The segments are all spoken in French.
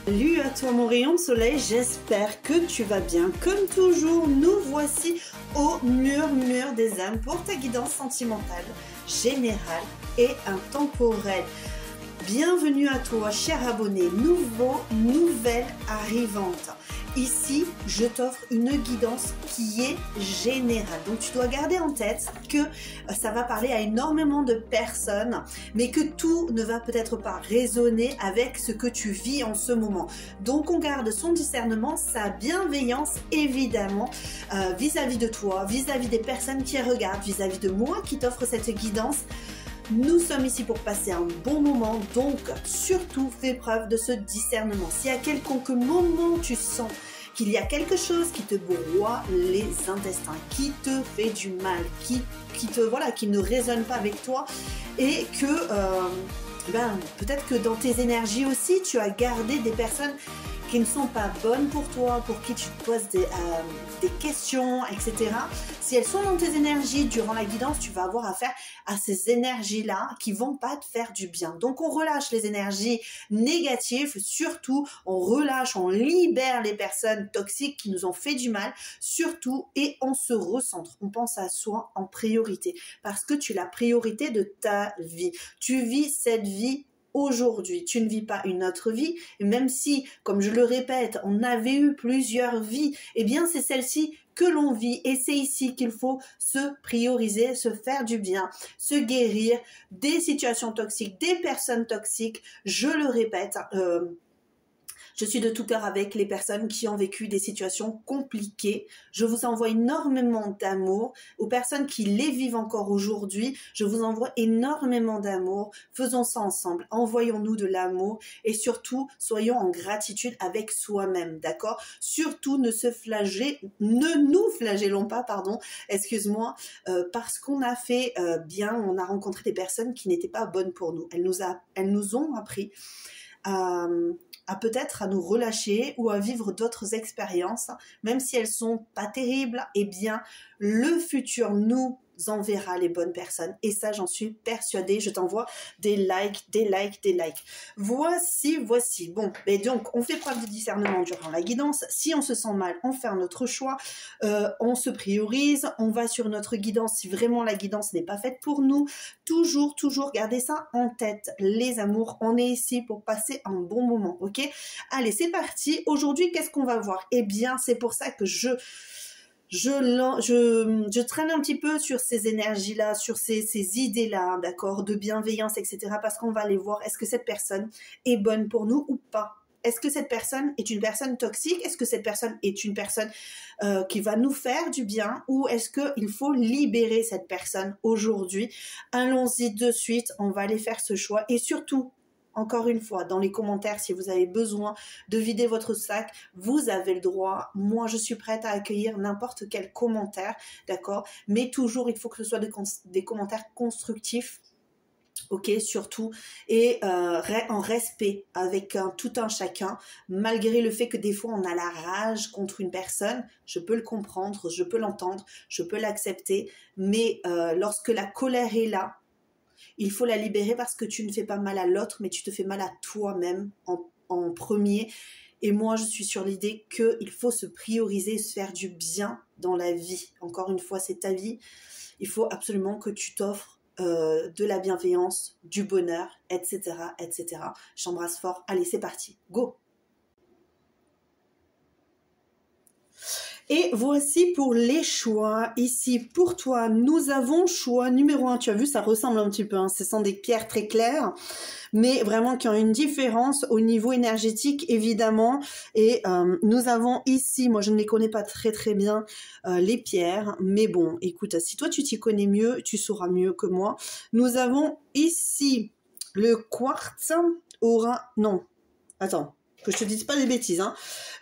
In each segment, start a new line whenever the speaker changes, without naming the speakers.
Salut à toi mon rayon de soleil, j'espère que tu vas bien. Comme toujours, nous voici au murmure des âmes pour ta guidance sentimentale, générale et intemporelle. Bienvenue à toi, cher abonné, nouvelle arrivante. Ici, je t'offre une guidance qui est générale. Donc, tu dois garder en tête que ça va parler à énormément de personnes, mais que tout ne va peut-être pas résonner avec ce que tu vis en ce moment. Donc, on garde son discernement, sa bienveillance, évidemment, vis-à-vis de toi, vis-à-vis des personnes qui regardent, vis-à-vis de moi qui t'offre cette guidance. Nous sommes ici pour passer un bon moment, donc surtout fais preuve de ce discernement. Si à quelconque moment tu sens qu'il y a quelque chose qui te broie les intestins, qui te fait du mal, qui ne résonne pas avec toi et que peut-être que dans tes énergies aussi tu as gardé des personnes qui ne sont pas bonnes pour toi, pour qui tu te poses des questions, etc. Si elles sont dans tes énergies durant la guidance, tu vas avoir affaire à ces énergies-là qui vont pas te faire du bien. Donc, on relâche les énergies négatives, surtout, on relâche, on libère les personnes toxiques qui nous ont fait du mal, surtout, et on se recentre. On pense à soi en priorité parce que tu es la priorité de ta vie. Tu vis cette vie aujourd'hui, tu ne vis pas une autre vie, et même si, comme je le répète, on avait eu plusieurs vies, eh bien c'est celle-ci que l'on vit et c'est ici qu'il faut se prioriser, se faire du bien, se guérir des situations toxiques, des personnes toxiques. Je le répète, je suis de tout cœur avec les personnes qui ont vécu des situations compliquées. Je vous envoie énormément d'amour. Aux personnes qui les vivent encore aujourd'hui, je vous envoie énormément d'amour. Faisons ça ensemble. Envoyons-nous de l'amour et surtout, soyons en gratitude avec soi-même, d'accord? Surtout, ne nous flagellons pas, excuse-moi, parce qu'on a fait on a rencontré des personnes qui n'étaient pas bonnes pour nous. Elles nous ont appris à peut-être à nous relâcher ou à vivre d'autres expériences, même si elles sont pas terribles, eh bien, le futur nous enverra les bonnes personnes. Et ça, j'en suis persuadée. Je t'envoie des likes. Voici. Bon, et donc, on fait preuve de discernement durant la guidance. Si on se sent mal, on fait notre choix. On se priorise. On va sur notre guidance si vraiment la guidance n'est pas faite pour nous. Toujours, gardez ça en tête. Les amours, on est ici pour passer un bon moment, ok? Allez, c'est parti. Aujourd'hui, qu'est-ce qu'on va voir? Eh bien, c'est pour ça que je traîne un petit peu sur ces énergies-là, sur ces idées-là, d'accord, de bienveillance, etc. Parce qu'on va aller voir, est-ce que cette personne est bonne pour nous ou pas? Est-ce que cette personne est une personne toxique? Est-ce que cette personne est une personne qui va nous faire du bien? Ou est-ce qu'il faut libérer cette personne aujourd'hui? Allons-y de suite, on va aller faire ce choix. Et surtout, encore une fois, dans les commentaires, si vous avez besoin de vider votre sac, vous avez le droit. Moi, je suis prête à accueillir n'importe quel commentaire, d'accord? Mais toujours, il faut que ce soit des commentaires constructifs, ok, surtout, et en respect avec tout un chacun, malgré le fait que des fois, on a la rage contre une personne. Je peux le comprendre, je peux l'entendre, je peux l'accepter, mais lorsque la colère est là, il faut la libérer parce que tu ne fais pas mal à l'autre, mais tu te fais mal à toi-même en premier. Et moi, je suis sur l'idée qu'il faut se prioriser, se faire du bien dans la vie. Encore une fois, c'est ta vie. Il faut absolument que tu t'offres de la bienveillance, du bonheur, etc., etc. J'embrasse fort. Allez, c'est parti. Go! Et voici pour les choix. Ici, pour toi, nous avons choix numéro 1. Tu as vu, ça ressemble un petit peu. Ce sont des pierres très claires, mais vraiment qui ont une différence au niveau énergétique, évidemment. Et nous avons ici, moi je ne les connais pas très très bien, les pierres. Mais bon, écoute, si toi tu t'y connais mieux, tu sauras mieux que moi. Nous avons ici le quartz aura... Non, attends, que je te dise pas des bêtises.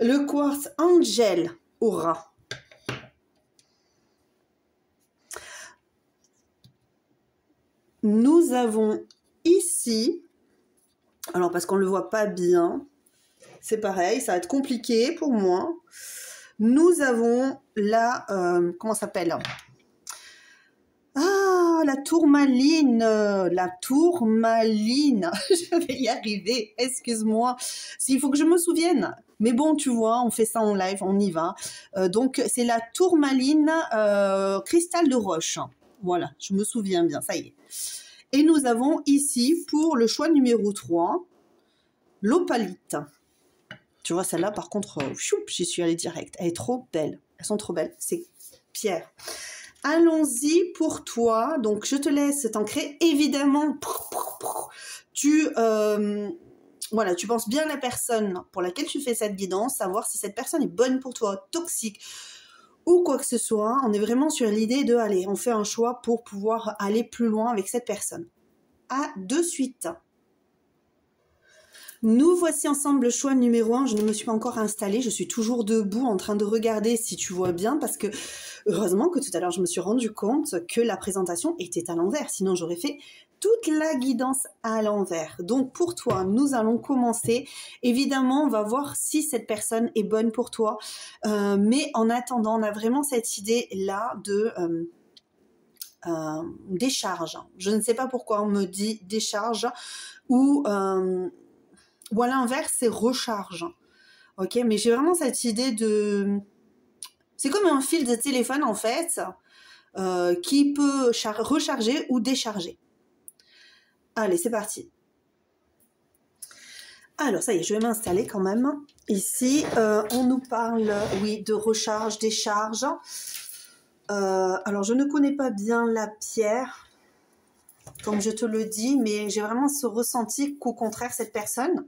Le quartz angel aura. Nous avons ici, alors parce qu'on ne le voit pas bien, c'est pareil, ça va être compliqué pour moi. Nous avons la, comment ça s'appelle? Ah, la tourmaline, la tourmaline. Je vais y arriver, excuse-moi. S'il faut que je me souvienne. Mais bon, tu vois, on fait ça en live, on y va. Donc, c'est la tourmaline cristal de roche. Voilà, je me souviens bien, ça y est. Et nous avons ici, pour le choix numéro 3, l'opalite. Tu vois, celle-là, par contre, j'y suis allée direct. Elle est trop belle. Elles sont trop belles. C'est pierre. Allons-y pour toi. Donc, je te laisse t'ancrer. Évidemment, voilà, tu penses bien à la personne pour laquelle tu fais cette guidance, savoir si cette personne est bonne pour toi, toxique ou quoi que ce soit. On est vraiment sur l'idée de, allez, on fait un choix pour pouvoir aller plus loin avec cette personne. À de suite. Nous voici ensemble le choix numéro 1. Je ne me suis pas encore installée. Je suis toujours debout en train de regarder si tu vois bien parce que heureusement que tout à l'heure je me suis rendu compte que la présentation était à l'envers. Sinon j'aurais fait toute la guidance à l'envers. Donc pour toi, nous allons commencer. Évidemment, on va voir si cette personne est bonne pour toi. Mais en attendant, on a vraiment cette idée-là de... décharge. Je ne sais pas pourquoi on me dit décharge ou à l'inverse, c'est recharge. Ok, mais j'ai vraiment cette idée de... C'est comme un fil de téléphone, en fait, qui peut recharger ou décharger. Allez, c'est parti. Alors, ça y est, je vais m'installer quand même. Ici, on nous parle, oui, de recharge, décharge. Alors, je ne connais pas bien la pierre, comme je te le dis, mais j'ai vraiment ce ressenti qu'au contraire, cette personne...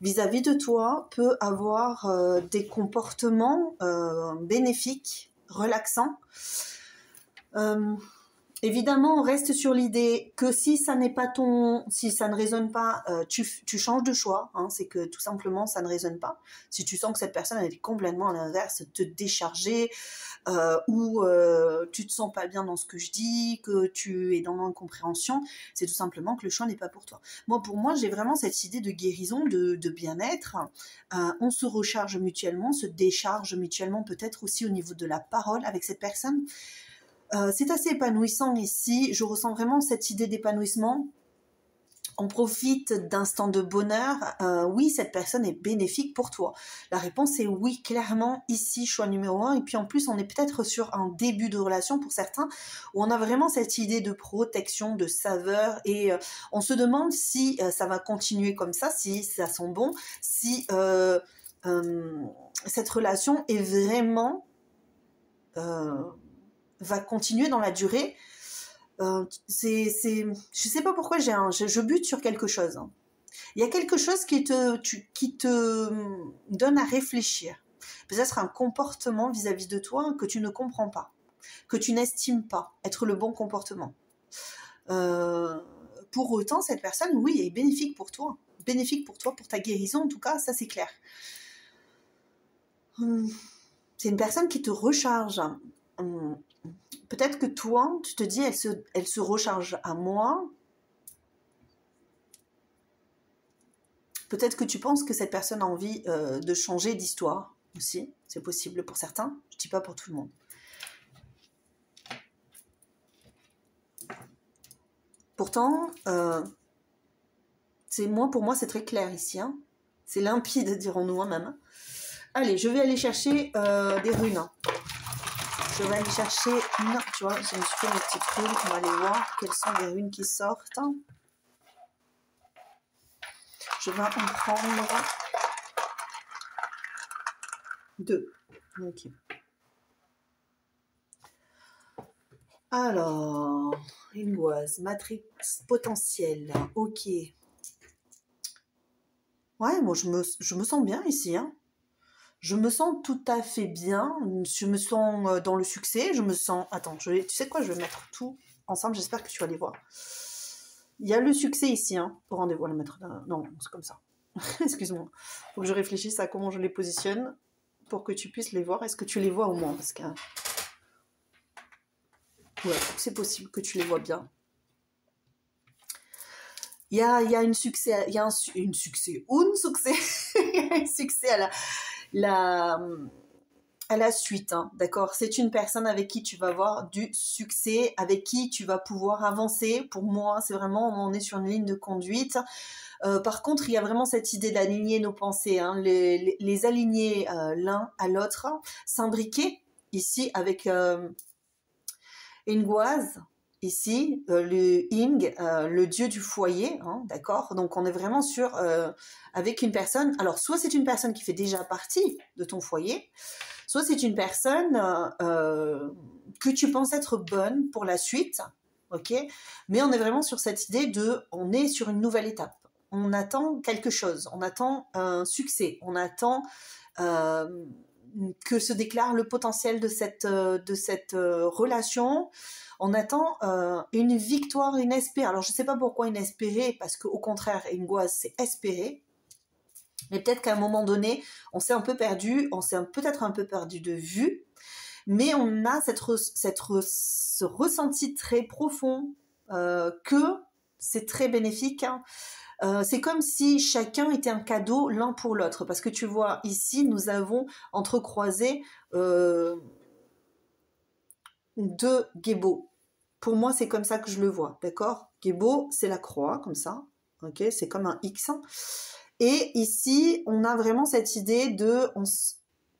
vis-à-vis de toi, peut avoir des comportements bénéfiques, relaxants. Évidemment, on reste sur l'idée que si ça n'est pas si ça ne résonne pas, tu changes de choix. Hein, c'est que tout simplement, ça ne résonne pas. Si tu sens que cette personne elle est complètement à l'inverse, te décharger, ou tu te sens pas bien dans ce que je dis, que tu es dans l'incompréhension, c'est tout simplement que le choix n'est pas pour toi. Moi, pour moi, j'ai vraiment cette idée de guérison, de bien-être. On se recharge mutuellement, se décharge mutuellement, peut-être aussi au niveau de la parole avec cette personne. C'est assez épanouissant ici. Je ressens vraiment cette idée d'épanouissement. On profite d'instants de bonheur. Oui, cette personne est bénéfique pour toi. La réponse est oui, clairement, ici, choix numéro 1. Et puis en plus, on est peut-être sur un début de relation pour certains, où on a vraiment cette idée de protection, de saveur. Et on se demande si ça va continuer comme ça, si ça sent bon, si cette relation est vraiment... va continuer dans la durée. Je sais pas pourquoi je bute sur quelque chose. Il y a quelque chose qui te donne à réfléchir. Peut-être un comportement vis-à-vis de toi que tu ne comprends pas, que tu n'estimes pas être le bon comportement. Pour autant, cette personne, oui, est bénéfique pour toi, pour ta guérison en tout cas, ça c'est clair. C'est une personne qui te recharge. Peut-être que toi, tu te dis, elle se recharge à moi. Peut-être que tu penses que cette personne a envie de changer d'histoire aussi. C'est possible pour certains. Je ne dis pas pour tout le monde. Pourtant, pour moi, c'est très clair ici. Hein. C'est limpide, dirons-nous même. Allez, je vais aller chercher des runes. Je vais aller chercher une, tu vois, je me suis fait mes petites runes, on va aller voir quelles sont les runes qui sortent. Je vais en prendre 2. Ok. Alors, Ilgoise, Matrix potentielle, ok. Ouais, moi je me sens bien ici, hein. Je me sens tout à fait bien, je me sens dans le succès, je me sens... Attends, tu sais quoi, je vais mettre tout ensemble, j'espère que tu vas les voir. Il y a le succès ici, hein, au rendez-vous, le mettre... Non, c'est comme ça. Excuse-moi. Il faut que je réfléchisse à comment je les positionne pour que tu puisses les voir. Est-ce que tu les vois au moins? Parce que... Ouais, c'est possible que tu les vois bien. Il y a un succès, il y a un succès à à la suite, hein, d'accord? C'est une personne avec qui tu vas avoir du succès, avec qui tu vas pouvoir avancer. Pour moi, c'est vraiment, on est sur une ligne de conduite. Par contre, il y a vraiment cette idée d'aligner nos pensées, hein, les aligner l'un à l'autre, s'imbriquer ici avec Ingwaz, ici, le Ing, le dieu du foyer, hein, d'accord? Donc on est vraiment sur avec une personne, alors soit c'est une personne qui fait déjà partie de ton foyer, soit c'est une personne que tu penses être bonne pour la suite, ok? Mais on est vraiment sur cette idée de, on est sur une nouvelle étape. On attend quelque chose, on attend un succès, on attend que se déclare le potentiel de cette relation. On attend une victoire inespérée. Alors je ne sais pas pourquoi inespérée, parce qu'au contraire, Ingwaz, c'est espéré. Mais peut-être qu'à un moment donné, on s'est un peu perdu, on s'est peut-être un peu perdu de vue, mais on a ce ressenti très profond que c'est très bénéfique, hein. C'est comme si chacun était un cadeau l'un pour l'autre, parce que tu vois, ici, nous avons entrecroisé deux Gébo. Pour moi, c'est comme ça que je le vois, d'accord? Gébo, c'est la croix, comme ça, ok? C'est comme un X. Et ici, on a vraiment cette idée de...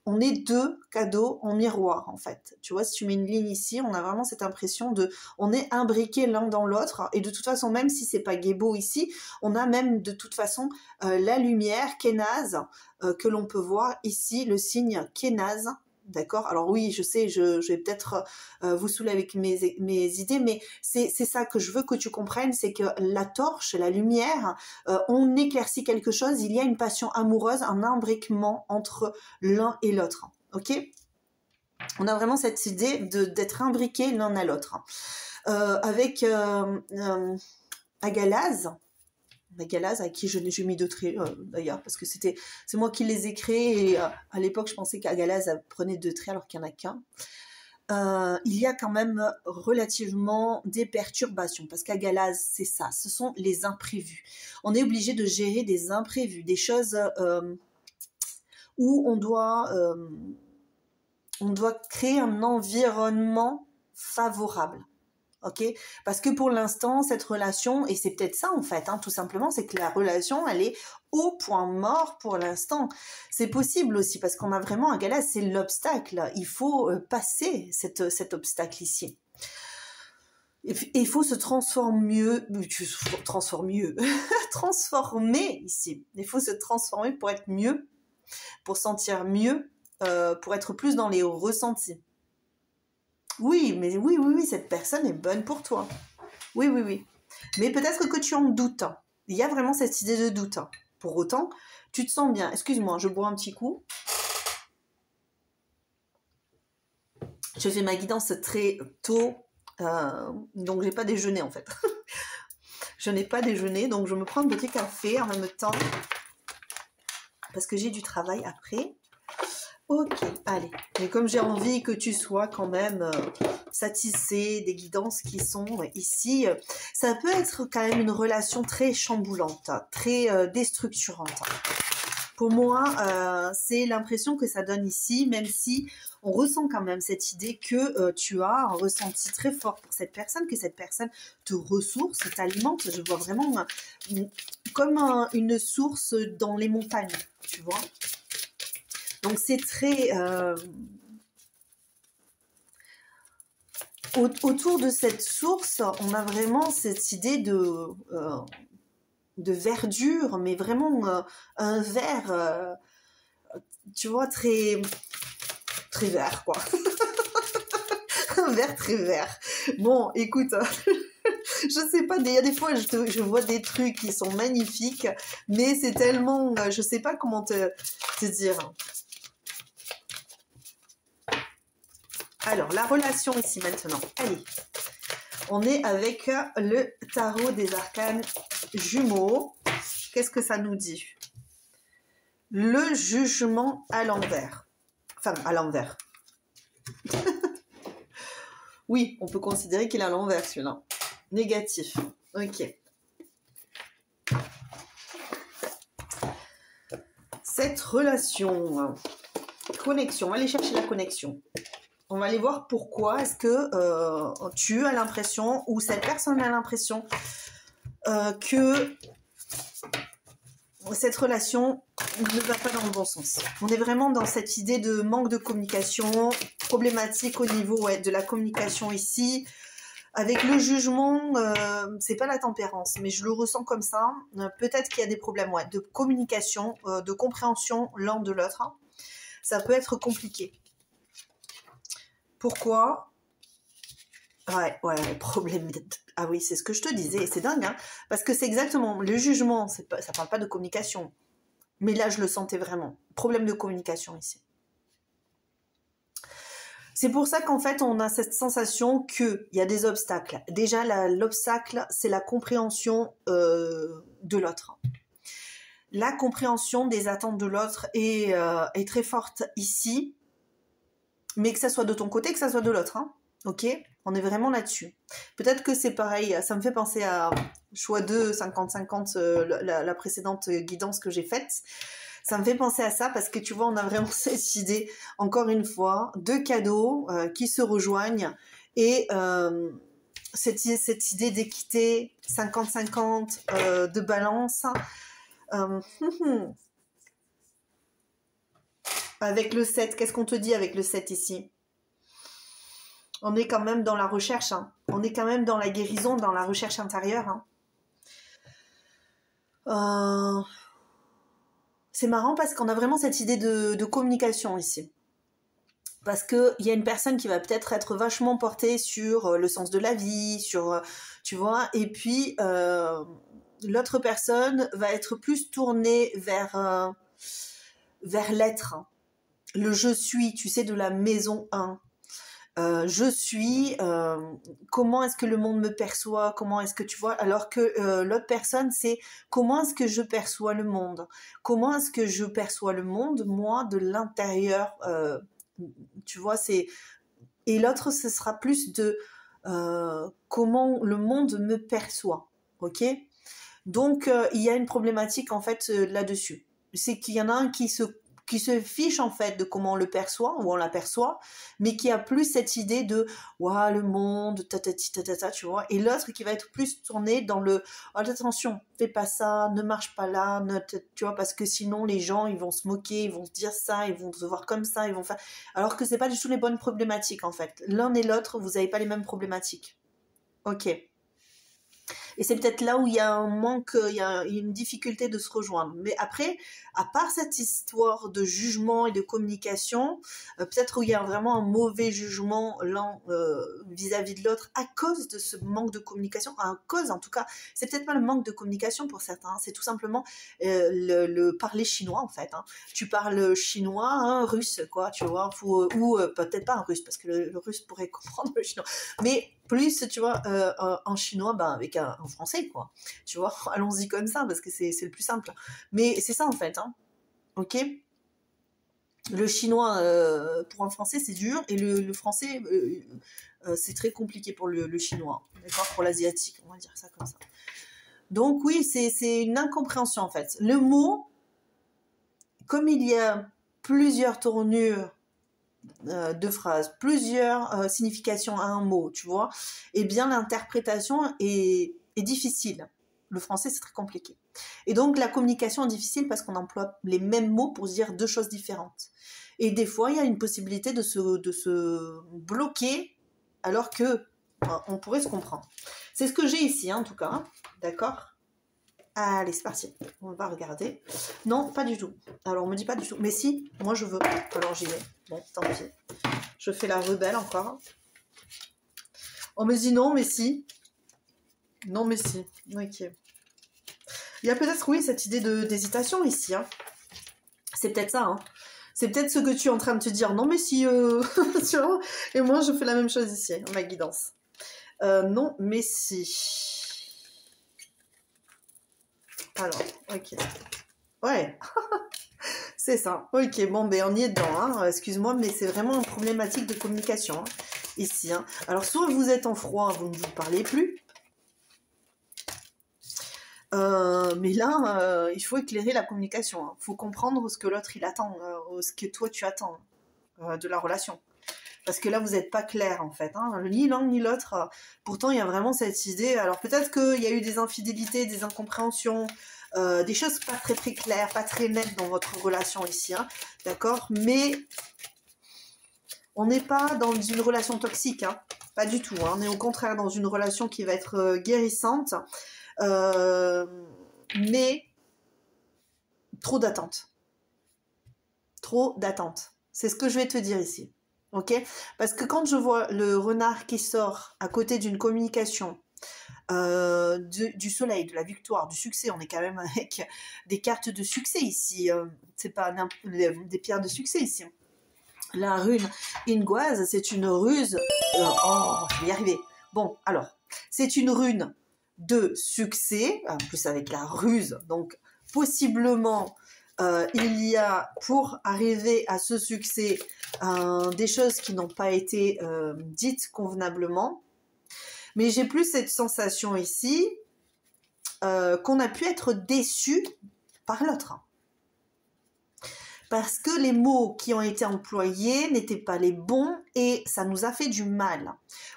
On est deux cadeaux en miroir, en fait. Tu vois, si tu mets une ligne ici, on a vraiment cette impression de... On est imbriqués l'un dans l'autre. Et de toute façon, même si c'est pas Gébo ici, on a même de toute façon la lumière, Kénaz, que l'on peut voir ici, le signe Kénaz. D'accord? Alors oui, je sais, je vais peut-être vous saouler avec mes idées, mais c'est ça que je veux que tu comprennes, c'est que la torche, la lumière, on éclaircit quelque chose, il y a une passion amoureuse, un imbriquement entre l'un et l'autre. Ok? On a vraiment cette idée d'être imbriqués l'un à l'autre. Avec Agalaz, à qui j'ai mis deux traits d'ailleurs, parce que c'est moi qui les ai créés, et à l'époque je pensais qu'Agalaz prenait deux traits alors qu'il n'y en a qu'un. Il y a quand même relativement des perturbations, parce qu'Agalaz, c'est ça, ce sont les imprévus. On est obligé de gérer des imprévus, des choses où on doit créer un environnement favorable. Ok, parce que pour l'instant, cette relation, et c'est peut-être ça en fait, hein, tout simplement, c'est que la relation, elle est au point mort pour l'instant. C'est possible aussi, parce qu'on a vraiment un Galaz, c'est l'obstacle. Il faut passer cet obstacle ici. Et il faut se transformer ici. Il faut se transformer pour être mieux, pour sentir mieux, pour être plus dans les ressentis. Oui, mais oui, cette personne est bonne pour toi. Oui. Mais peut-être que tu en doutes. Il y a vraiment cette idée de doute. Pour autant, tu te sens bien. Excuse-moi, je bois un petit coup. Je fais ma guidance très tôt, donc j'ai pas déjeuné en fait. Je n'ai pas déjeuné, donc je me prends un petit café en même temps, parce que j'ai du travail après. Ok, allez. Mais comme j'ai envie que tu sois quand même satisfait des guidances qui sont ici, ça peut être quand même une relation très chamboulante, très déstructurante. Pour moi, c'est l'impression que ça donne ici, même si on ressent quand même cette idée que tu as un ressenti très fort pour cette personne, que cette personne te ressource, t'alimente. Je vois vraiment comme une source dans les montagnes, tu vois. Donc c'est très... autour de cette source, on a vraiment cette idée de verdure, mais vraiment un vert, tu vois, très vert, quoi. Un vert très vert. Bon, écoute, je sais pas, il y a des fois, je vois des trucs qui sont magnifiques, mais c'est tellement... je sais pas comment te dire... Alors, la relation ici maintenant. Allez, on est avec le tarot des arcanes jumeaux. Qu'est-ce que ça nous dit? Le jugement à l'envers. Enfin, à l'envers. Oui, on peut considérer qu'il est à l'envers, celui-là. Négatif. Ok. Cette relation... connexion, on va aller chercher la connexion. On va aller voir pourquoi est-ce que tu as l'impression, ou cette personne a l'impression que cette relation ne va pas dans le bon sens. On est vraiment dans cette idée de manque de communication, problématique au niveau de la communication ici. Avec le jugement, c'est pas la tempérance, mais je le ressens comme ça. Peut-être qu'il y a des problèmes de communication, de compréhension l'un de l'autre. Ça peut être compliqué. Pourquoi? Ouais, problème. Ah oui, c'est ce que je te disais, c'est dingue, hein, parce que c'est exactement le jugement, ça parle pas de communication, mais là je le sentais vraiment. Problème de communication ici. C'est pour ça qu'en fait on a cette sensation qu'il y a des obstacles. Déjà l'obstacle, c'est la compréhension de l'autre. La compréhension des attentes de l'autre est très forte ici, mais que ça soit de ton côté, que ça soit de l'autre, hein. Ok, on est vraiment là-dessus. Peut-être que c'est pareil, ça me fait penser à choix 2, 50-50, la précédente guidance que j'ai faite. Ça me fait penser à ça parce que tu vois, on a vraiment cette idée, encore une fois, de cadeaux qui se rejoignent et cette idée d'équité, 50-50, de balance. Avec le 7, qu'est-ce qu'on te dit avec le 7 ici? On est quand même dans la recherche, hein. On est quand même dans la guérison, dans la recherche intérieure. Hein. C'est marrant parce qu'on a vraiment cette idée de communication ici. Parce qu'il y a une personne qui va peut-être être vachement portée sur le sens de la vie, sur, tu vois, et puis l'autre personne va être plus tournée vers l'être. Hein. Le je suis, tu sais, de la maison 1. Je suis, comment est-ce que le monde me perçoit, comment est-ce que tu vois, alors que l'autre personne, c'est comment est-ce que je perçois le monde, comment est-ce que je perçois le monde, moi, de l'intérieur, tu vois, c'est... Et l'autre, ce sera plus de comment le monde me perçoit, ok? Donc, il y a une problématique, en fait, là-dessus. C'est qu'il y en a un qui se fiche en fait de comment on le perçoit ou on l'aperçoit, mais qui a plus cette idée de waouh le monde, tu vois, et l'autre qui va être plus tourné dans le oh, attention, fais pas ça, ne marche pas là, tu vois, parce que sinon les gens ils vont se moquer, ils vont se dire ça, ils vont se voir comme ça, ils vont faire, alors que c'est pas du tout les bonnes problématiques en fait. L'un et l'autre, vous n'avez pas les mêmes problématiques. Ok. Et c'est peut-être là où il y a un manque, il y a une difficulté de se rejoindre. Mais après, à part cette histoire de jugement et de communication, peut-être où il y a vraiment un mauvais jugement l'un vis-à-vis de l'autre à cause de ce manque de communication, à cause en tout cas, c'est peut-être pas le manque de communication pour certains, c'est tout simplement le parler chinois en fait. Hein. Tu parles chinois, hein, russe quoi, tu vois, ou peut-être pas un russe parce que le russe pourrait comprendre le chinois, mais plus, tu vois, en chinois, ben, avec un français, quoi. Tu vois, allons-y comme ça, parce que c'est le plus simple. Mais c'est ça, en fait, hein. Ok? Le chinois, pour un français, c'est dur, et le français, c'est très compliqué pour le chinois. D'accord? Pour l'asiatique, on va dire ça comme ça. Donc, oui, c'est une incompréhension, en fait. Le mot, comme il y a plusieurs tournures, de phrases, plusieurs significations à un mot, tu vois, et bien l'interprétation est difficile. Le français, c'est très compliqué. Et donc, la communication est difficile parce qu'on emploie les mêmes mots pour dire deux choses différentes. Et des fois, il y a une possibilité de se bloquer alors que on pourrait se comprendre. C'est ce que j'ai ici, hein, en tout cas. Hein. D'accord ? Allez, c'est parti. On va regarder. Non, pas du tout. Alors, on me dit pas du tout. Mais si, moi, je veux. Alors, j'y vais. Bon, tant pis. Je fais la rebelle encore. On me dit non, mais si. Non, mais si. Ok. Il y a peut-être, oui, cette idée d'hésitation ici. Hein. C'est peut-être ça. Hein. C'est peut-être ce que tu es en train de te dire. Non, mais si. Tu vois. Et moi, je fais la même chose ici, ma guidance. Non, mais si. Alors, ok. Ouais. C'est ça. Ok, bon, ben on y est dedans. Hein. Excuse-moi, mais c'est vraiment une problématique de communication. Hein, ici. Hein. Alors, soit vous êtes en froid, vous ne vous parlez plus. Mais là, il faut éclairer la communication. Il faut comprendre ce que l'autre, il attend. Ce que toi, tu attends. de la relation. Parce que là, vous n'êtes pas clair, en fait. Hein. Ni l'un ni l'autre. Pourtant, il y a vraiment cette idée. Alors, peut-être qu'il y a eu des infidélités, des incompréhensions, des choses pas très, très claires, pas très nettes dans votre relation ici. Hein. D'accord? Mais on n'est pas dans une relation toxique. Hein. Pas du tout. Hein. On est au contraire dans une relation qui va être guérissante. Mais trop d'attentes. Trop d'attentes. C'est ce que je vais te dire ici. Ok? Parce que quand je vois le renard qui sort à côté d'une communication, du soleil, de la victoire, du succès, on est quand même avec des cartes de succès ici. C'est pas des pierres de succès ici. La rune Ingoise, c'est une ruse. Oh, je vais y arriver. Bon, alors, c'est une rune de succès, en plus avec la ruse, donc possiblement il y a pour arriver à ce succès des choses qui n'ont pas été dites convenablement, mais j'ai plus cette sensation ici qu'on a pu être déçu par l'autre. Parce que les mots qui ont été employés n'étaient pas les bons et ça nous a fait du mal.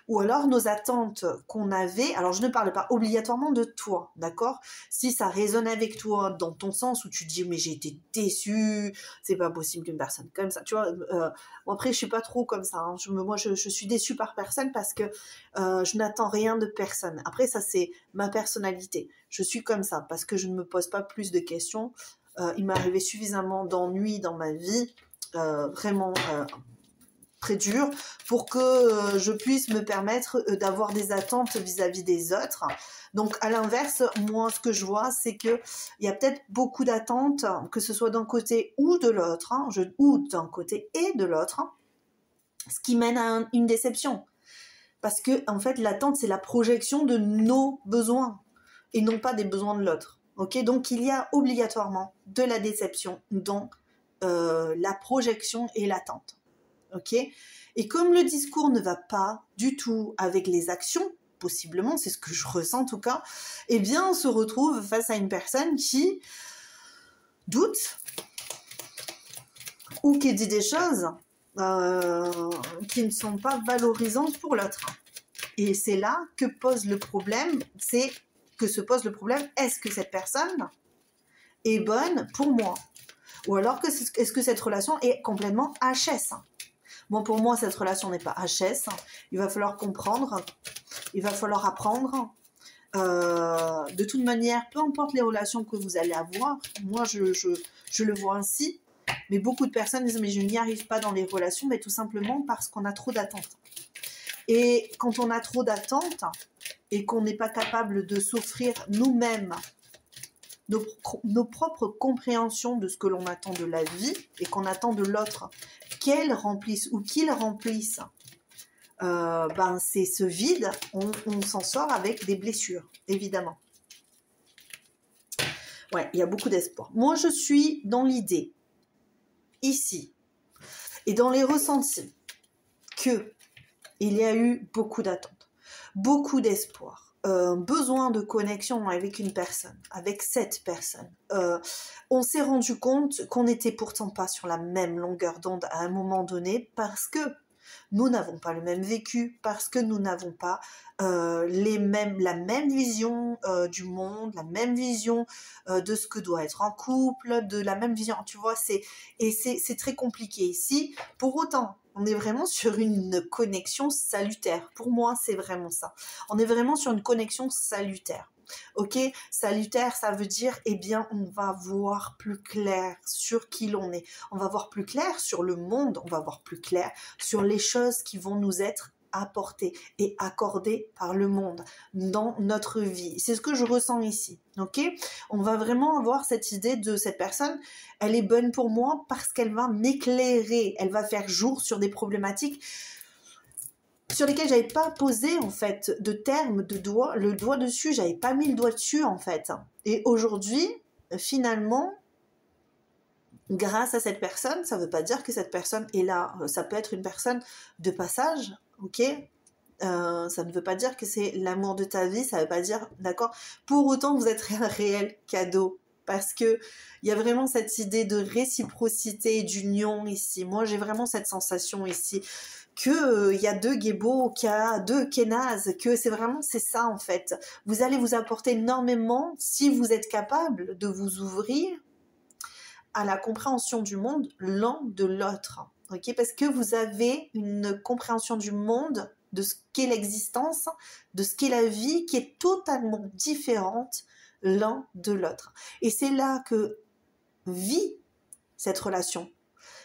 Ou alors nos attentes qu'on avait, alors je ne parle pas obligatoirement de toi, d'accord? Si ça résonne avec toi dans ton sens où tu dis mais j'ai été déçue, c'est pas possible qu'une personne comme ça, tu vois, bon, après je suis pas trop comme ça, hein. Moi je suis déçue par personne parce que je n'attends rien de personne. Après ça c'est ma personnalité, je suis comme ça parce que je ne me pose pas plus de questions. Il m'est arrivé suffisamment d'ennuis dans ma vie, vraiment très dur, pour que je puisse me permettre d'avoir des attentes vis-à-vis des autres. Donc à l'inverse, moi ce que je vois, c'est qu'il y a peut-être beaucoup d'attentes, que ce soit d'un côté ou de l'autre, hein, ou d'un côté et de l'autre, hein, ce qui mène à une déception. Parce que en fait, l'attente, c'est la projection de nos besoins, et non pas des besoins de l'autre. Okay, donc il y a obligatoirement de la déception dans la projection et l'attente. Okay, et comme le discours ne va pas du tout avec les actions, possiblement, c'est ce que je ressens en tout cas, eh bien on se retrouve face à une personne qui doute ou qui dit des choses qui ne sont pas valorisantes pour l'autre. Et c'est là que pose le problème, est-ce que cette personne est bonne pour moi? Ou alors, est-ce que cette relation est complètement HS? Bon, pour moi, cette relation n'est pas HS. Il va falloir comprendre, il va falloir apprendre. De toute manière, peu importe les relations que vous allez avoir, moi, je le vois ainsi, mais beaucoup de personnes disent « mais je n'y arrive pas dans les relations », mais tout simplement parce qu'on a trop d'attentes. Et quand on a trop d'attentes et qu'on n'est pas capable de s'offrir nous-mêmes nos propres compréhensions de ce que l'on attend de la vie et qu'on attend de l'autre qu'elle remplisse ou qu'il remplisse, c'est ce vide, on s'en sort avec des blessures, évidemment. Ouais, il y a beaucoup d'espoir. Moi, je suis dans l'idée, ici, et dans les ressentis, que il y a eu beaucoup d'attentes, beaucoup d'espoir, besoin de connexion avec une personne, avec cette personne. On s'est rendu compte qu'on n'était pourtant pas sur la même longueur d'onde à un moment donné parce que nous n'avons pas le même vécu, parce que nous n'avons pas la même vision du monde, la même vision de ce que doit être un couple, de la même vision, tu vois, c'est très compliqué ici. Pour autant, on est vraiment sur une connexion salutaire. Pour moi, c'est vraiment ça. On est vraiment sur une connexion salutaire. Ok, salutaire, ça veut dire, eh bien, on va voir plus clair sur qui l'on est. On va voir plus clair sur le monde. On va voir plus clair sur les choses qui vont nous être apportées et accordées par le monde dans notre vie. C'est ce que je ressens ici. Ok, on va vraiment avoir cette idée de cette personne. Elle est bonne pour moi parce qu'elle va m'éclairer. Elle va faire jour sur des problématiques sur lesquels j'avais pas posé en fait de terme, le doigt dessus, j'avais pas mis le doigt dessus en fait. Et aujourd'hui, finalement, grâce à cette personne, ça veut pas dire que cette personne est là. Ça peut être une personne de passage, ok. Ça ne veut pas dire que c'est l'amour de ta vie, ça veut pas dire, d'accord. Pour autant, vous êtes un réel cadeau parce que il y a vraiment cette idée de réciprocité et d'union ici. Moi, j'ai vraiment cette sensation ici que y a deux Gébo, qu'il y a deux Kénaz, que c'est ça en fait. Vous allez vous apporter énormément si vous êtes capable de vous ouvrir à la compréhension du monde l'un de l'autre. Ok, parce que vous avez une compréhension du monde, de ce qu'est l'existence, de ce qu'est la vie, qui est totalement différente l'un de l'autre. Et c'est là que vit cette relation.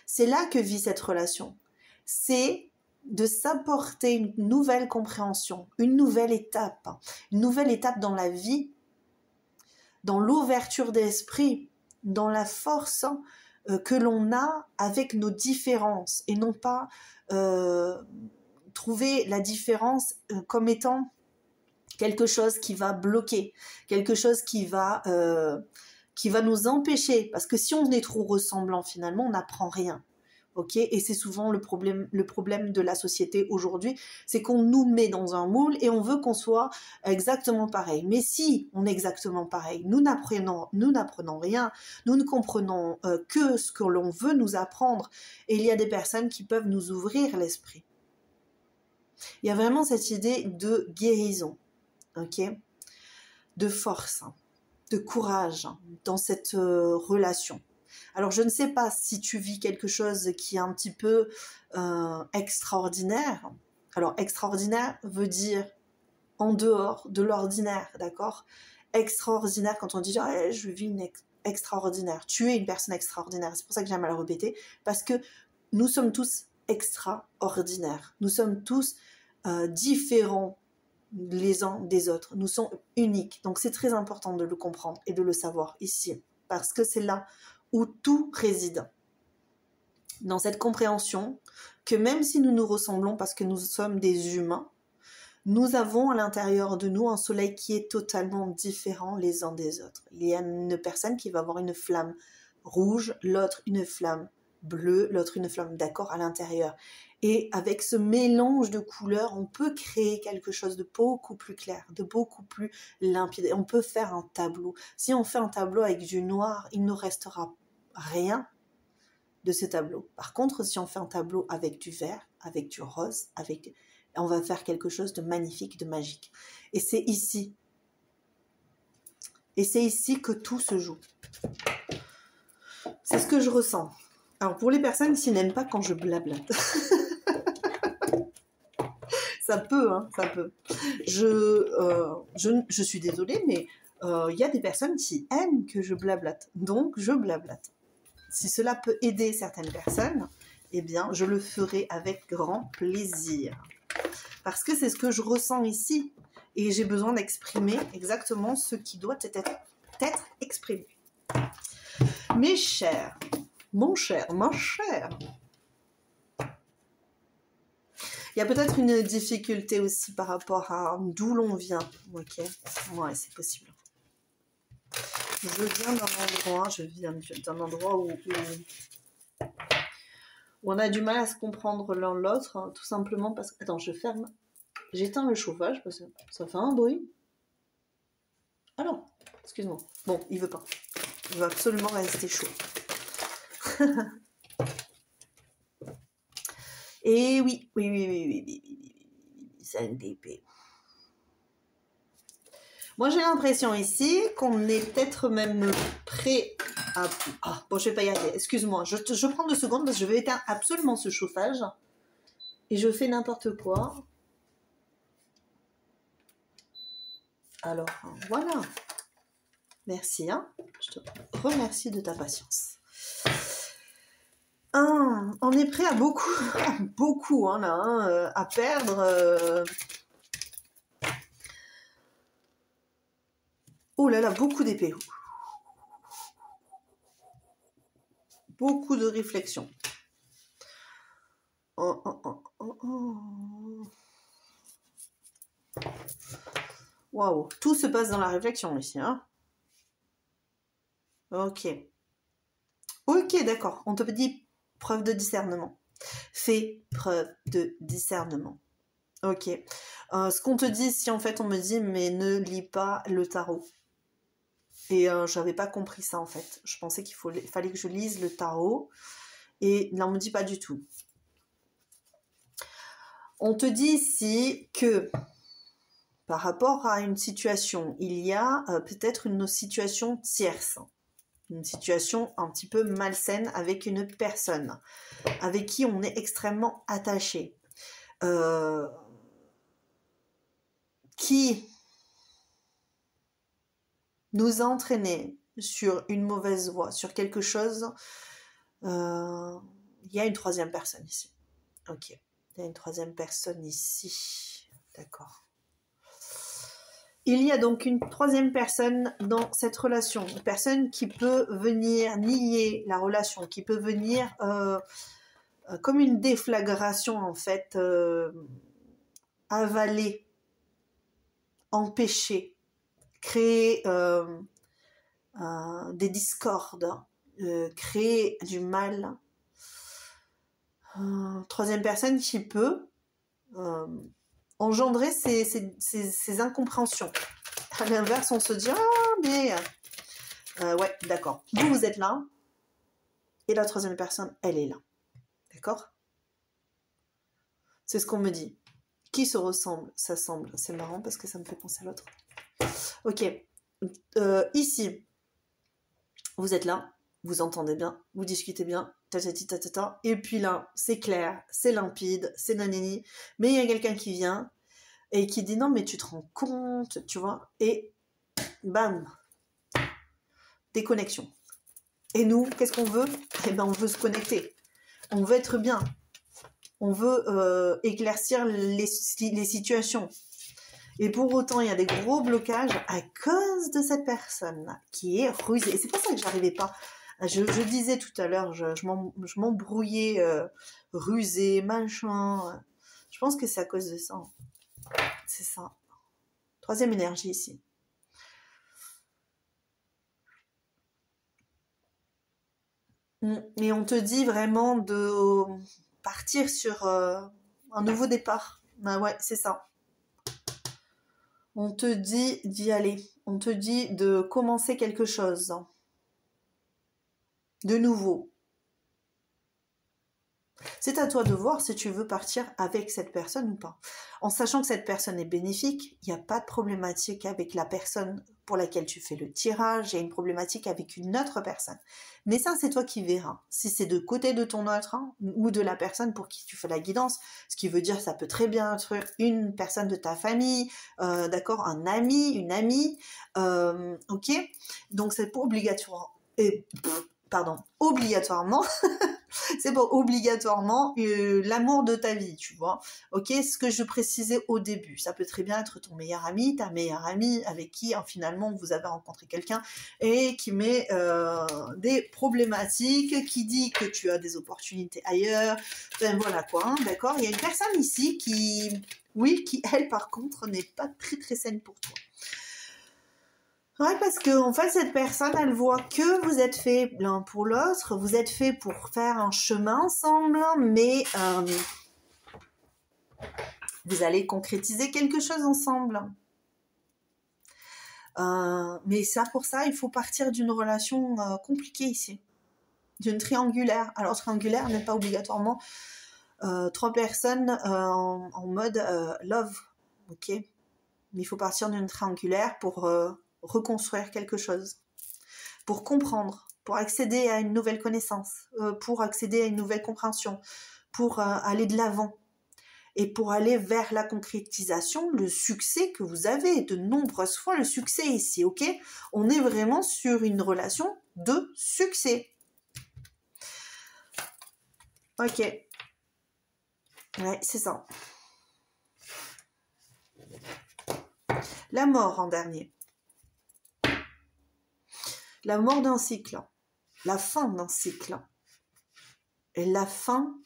C'est là que vit cette relation. C'est de s'apporter une nouvelle compréhension, une nouvelle étape dans la vie, dans l'ouverture d'esprit, dans la force que l'on a avec nos différences et non pas trouver la différence comme étant quelque chose qui va bloquer, quelque chose qui va nous empêcher, parce que si on est trop ressemblant finalement on n'apprend rien. Ok, et c'est souvent le problème de la société aujourd'hui, c'est qu'on nous met dans un moule et on veut qu'on soit exactement pareil. Mais si on est exactement pareil, nous n'apprenons rien, nous ne comprenons que ce que l'on veut nous apprendre. Et il y a des personnes qui peuvent nous ouvrir l'esprit. Il y a vraiment cette idée de guérison, ok, de force, de courage dans cette relation. Alors, je ne sais pas si tu vis quelque chose qui est un petit peu extraordinaire. Alors, extraordinaire veut dire en dehors de l'ordinaire, d'accord? Extraordinaire, quand on dit oh, je vis une extraordinaire. Tu es une personne extraordinaire. C'est pour ça que j'aime à le répéter, parce que nous sommes tous extraordinaires. Nous sommes tous différents les uns des autres. Nous sommes uniques. Donc, c'est très important de le comprendre et de le savoir ici, parce que c'est là où tout réside, dans cette compréhension que même si nous nous ressemblons parce que nous sommes des humains, nous avons à l'intérieur de nous un soleil qui est totalement différent les uns des autres. Il y a une personne qui va avoir une flamme rouge, l'autre une flamme bleue, l'autre une flamme d'accord à l'intérieur. Et avec ce mélange de couleurs, on peut créer quelque chose de beaucoup plus clair, de beaucoup plus limpide. On peut faire un tableau. Si on fait un tableau avec du noir, il ne restera rien de ce tableau. Par contre, si on fait un tableau avec du vert, avec du rose, on va faire quelque chose de magnifique, de magique. Et c'est ici. Et c'est ici que tout se joue. C'est ce que je ressens. Alors, pour les personnes qui n'aiment pas quand je blablate, ça peut, hein, ça peut. Je suis désolée, mais y a des personnes qui aiment que je blablate. Donc, je blablate. Si cela peut aider certaines personnes, eh bien, je le ferai avec grand plaisir. Parce que c'est ce que je ressens ici. Et j'ai besoin d'exprimer exactement ce qui doit être exprimé. Mes chers, mon cher, ma chère, il y a peut-être une difficulté aussi par rapport à d'où l'on vient. Ok, ouais, c'est possible. Je viens d'un endroit où on a du mal à se comprendre l'un l'autre, hein, tout simplement parce que... Attends, j'éteins le chauffage parce que ça fait un bruit. Ah non, excuse-moi. Bon, il veut pas. Il va absolument rester chaud. Et oui, c'est une DP. Moi, j'ai l'impression ici qu'on est peut-être même prêt à... Ah, bon, je vais pas y arriver. Excuse-moi, je prends 2 secondes parce que je vais éteindre absolument ce chauffage. Et je fais n'importe quoi. Alors, voilà. Merci, hein. Je te remercie de ta patience. On est prêt à beaucoup, hein, là, hein, à perdre... Oh là là, beaucoup d'épées. Beaucoup de réflexion. Waouh, tout se passe dans la réflexion ici, hein. Ok. Ok, d'accord. On te dit preuve de discernement. Fais preuve de discernement. Ok. Ce qu'on te dit, si en fait on me dit, mais ne lis pas le tarot. Et je n'avais pas compris ça en fait. Je pensais fallait que je lise le tarot. Et là, on ne me dit pas du tout. On te dit ici que par rapport à une situation, il y a peut-être une situation tierce. Une situation un petit peu malsaine avec une personne avec qui on est extrêmement attaché. Qui nous a entraînés sur une mauvaise voie, sur quelque chose. Il y a une troisième personne ici. Ok, il y a une troisième personne ici. D'accord. Il y a donc une troisième personne dans cette relation. Une personne qui peut venir nier la relation, qui peut venir comme une déflagration en fait, avaler, empêcher, créer des discordes, créer du mal. Troisième personne qui peut engendrer ces incompréhensions. À l'inverse, on se dit « Ah, mais... ouais, d'accord. Vous êtes là. Et la troisième personne, elle est là. D'accord ? C'est ce qu'on me dit. Qui se ressemble, s'assemble. C'est marrant parce que ça me fait penser à l'autre. Ok. Ici, vous êtes là. Vous entendez bien. Vous discutez bien. Et puis là, c'est clair, c'est limpide, c'est nanani. Mais il y a quelqu'un qui vient et qui dit non, mais tu te rends compte, tu vois. Et bam, déconnexion. Et nous, qu'est-ce qu'on veut ? Eh ben, on veut se connecter. On veut être bien. On veut éclaircir les situations. Et pour autant, il y a des gros blocages à cause de cette personne qui est rusée. Et c'est pour ça que j'arrivais pas. Je disais tout à l'heure, je m'embrouillais, rusée, machin. Je pense que c'est à cause de ça. C'est ça. Troisième énergie ici. Et on te dit vraiment de partir sur un nouveau départ. Ah ouais, c'est ça. On te dit d'y aller. On te dit de commencer quelque chose. De nouveau. C'est à toi de voir si tu veux partir avec cette personne ou pas. En sachant que cette personne est bénéfique, il n'y a pas de problématique avec la personne pour laquelle tu fais le tirage, il y a une problématique avec une autre personne. Mais ça, c'est toi qui verras. Si c'est de côté de ton autre ou de la personne pour qui tu fais la guidance, ce qui veut dire ça peut très bien être une personne de ta famille, d'accord, un ami, une amie, ok. Donc c'est pas obligatoire. Obligatoirement, c'est pas obligatoirement l'amour de ta vie, tu vois. Ok, ce que je précisais au début, ça peut très bien être ton meilleur ami, ta meilleure amie, avec qui finalement vous avez rencontré quelqu'un et qui met des problématiques, qui dit que tu as des opportunités ailleurs. Ben voilà quoi, hein, d'accord. Il y a une personne ici qui, oui, qui elle par contre n'est pas très très saine pour toi. Ouais, parce que en fait, cette personne, elle voit que vous êtes fait l'un pour l'autre, vous êtes fait pour faire un chemin ensemble, mais vous allez concrétiser quelque chose ensemble. Mais ça, pour ça, il faut partir d'une relation compliquée ici, d'une triangulaire. Alors, triangulaire n'est pas obligatoirement 3 personnes en mode love, ok. Mais il faut partir d'une triangulaire pour reconstruire quelque chose, pour comprendre, pour accéder à une nouvelle connaissance, pour accéder à une nouvelle compréhension, pour aller de l'avant et pour aller vers la concrétisation, le succès que vous avez, de nombreuses fois le succès ici, ok. On est vraiment sur une relation de succès. Ok. Ouais, c'est ça. La mort en dernier. La mort d'un cycle, la fin d'un cycle et la fin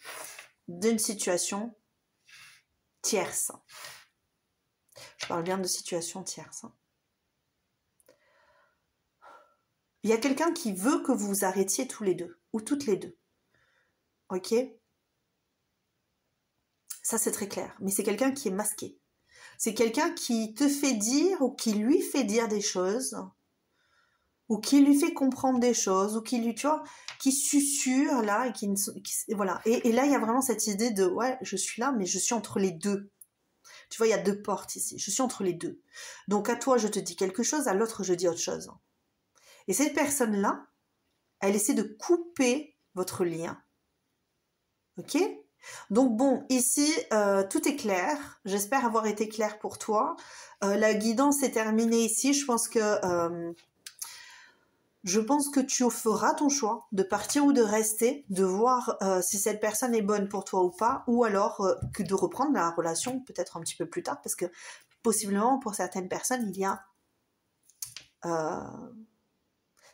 d'une situation tierce. Je parle bien de situation tierce. Il y a quelqu'un qui veut que vous vous arrêtiez tous les deux, ou toutes les deux. Ok ? Ça, c'est très clair. Mais c'est quelqu'un qui est masqué. C'est quelqu'un qui te fait dire ou qui lui fait dire des choses ou qui lui fait comprendre des choses, ou qui lui, tu vois, qui susurre là, et voilà. Et là, il y a vraiment cette idée de, ouais, je suis là, mais je suis entre les deux. Tu vois, il y a deux portes ici. Je suis entre les deux. Donc à toi, je te dis quelque chose, à l'autre, je dis autre chose. Et cette personne-là, elle essaie de couper votre lien. Ok ? Donc bon, ici, tout est clair. J'espère avoir été clair pour toi. La guidance est terminée ici. Je pense que tu feras ton choix de partir ou de rester, de voir si cette personne est bonne pour toi ou pas, ou alors que de reprendre la relation peut-être un petit peu plus tard, parce que possiblement pour certaines personnes, il y a...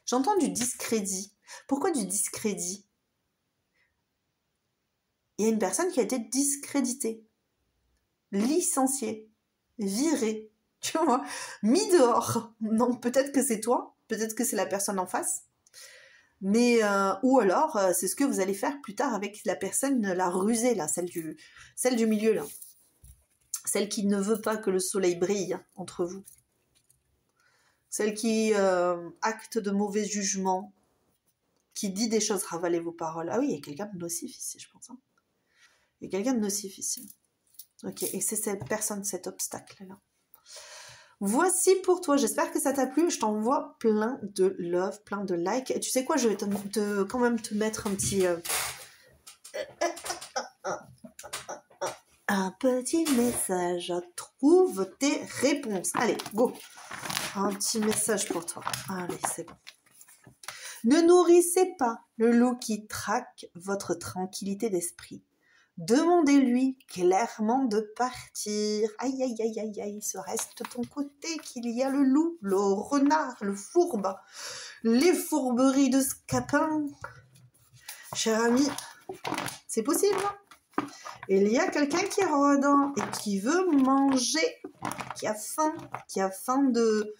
J'entends du discrédit. Pourquoi du discrédit ? Il y a une personne qui a été discréditée, licenciée, virée, tu vois, mis dehors. Donc peut-être que c'est toi, peut-être que c'est la personne en face, mais ou alors c'est ce que vous allez faire plus tard avec la personne, la rusée là, celle du milieu là, celle qui ne veut pas que le soleil brille entre vous, celle qui acte de mauvais jugements, qui dit des choses, ravalez vos paroles. Ah oui, il y a quelqu'un de nocif ici, je pense. Hein. Il y a quelqu'un de nocif ici. Ok, et c'est cette personne, cet obstacle-là. Voici pour toi, j'espère que ça t'a plu, je t'envoie plein de love, plein de likes. Et tu sais quoi, je vais quand même te mettre un petit... un petit message, trouve tes réponses. Allez, go. Un petit message pour toi. Allez, c'est bon. Ne nourrissez pas le loup qui traque votre tranquillité d'esprit. Demandez-lui clairement de partir. Aïe, aïe, aïe, aïe, aïe, ce reste de ton côté qu'il y a le loup, le renard, le fourbe, les fourberies de Scapin. Cher ami, c'est possible. Il y a quelqu'un qui rôde et qui veut manger, qui a faim de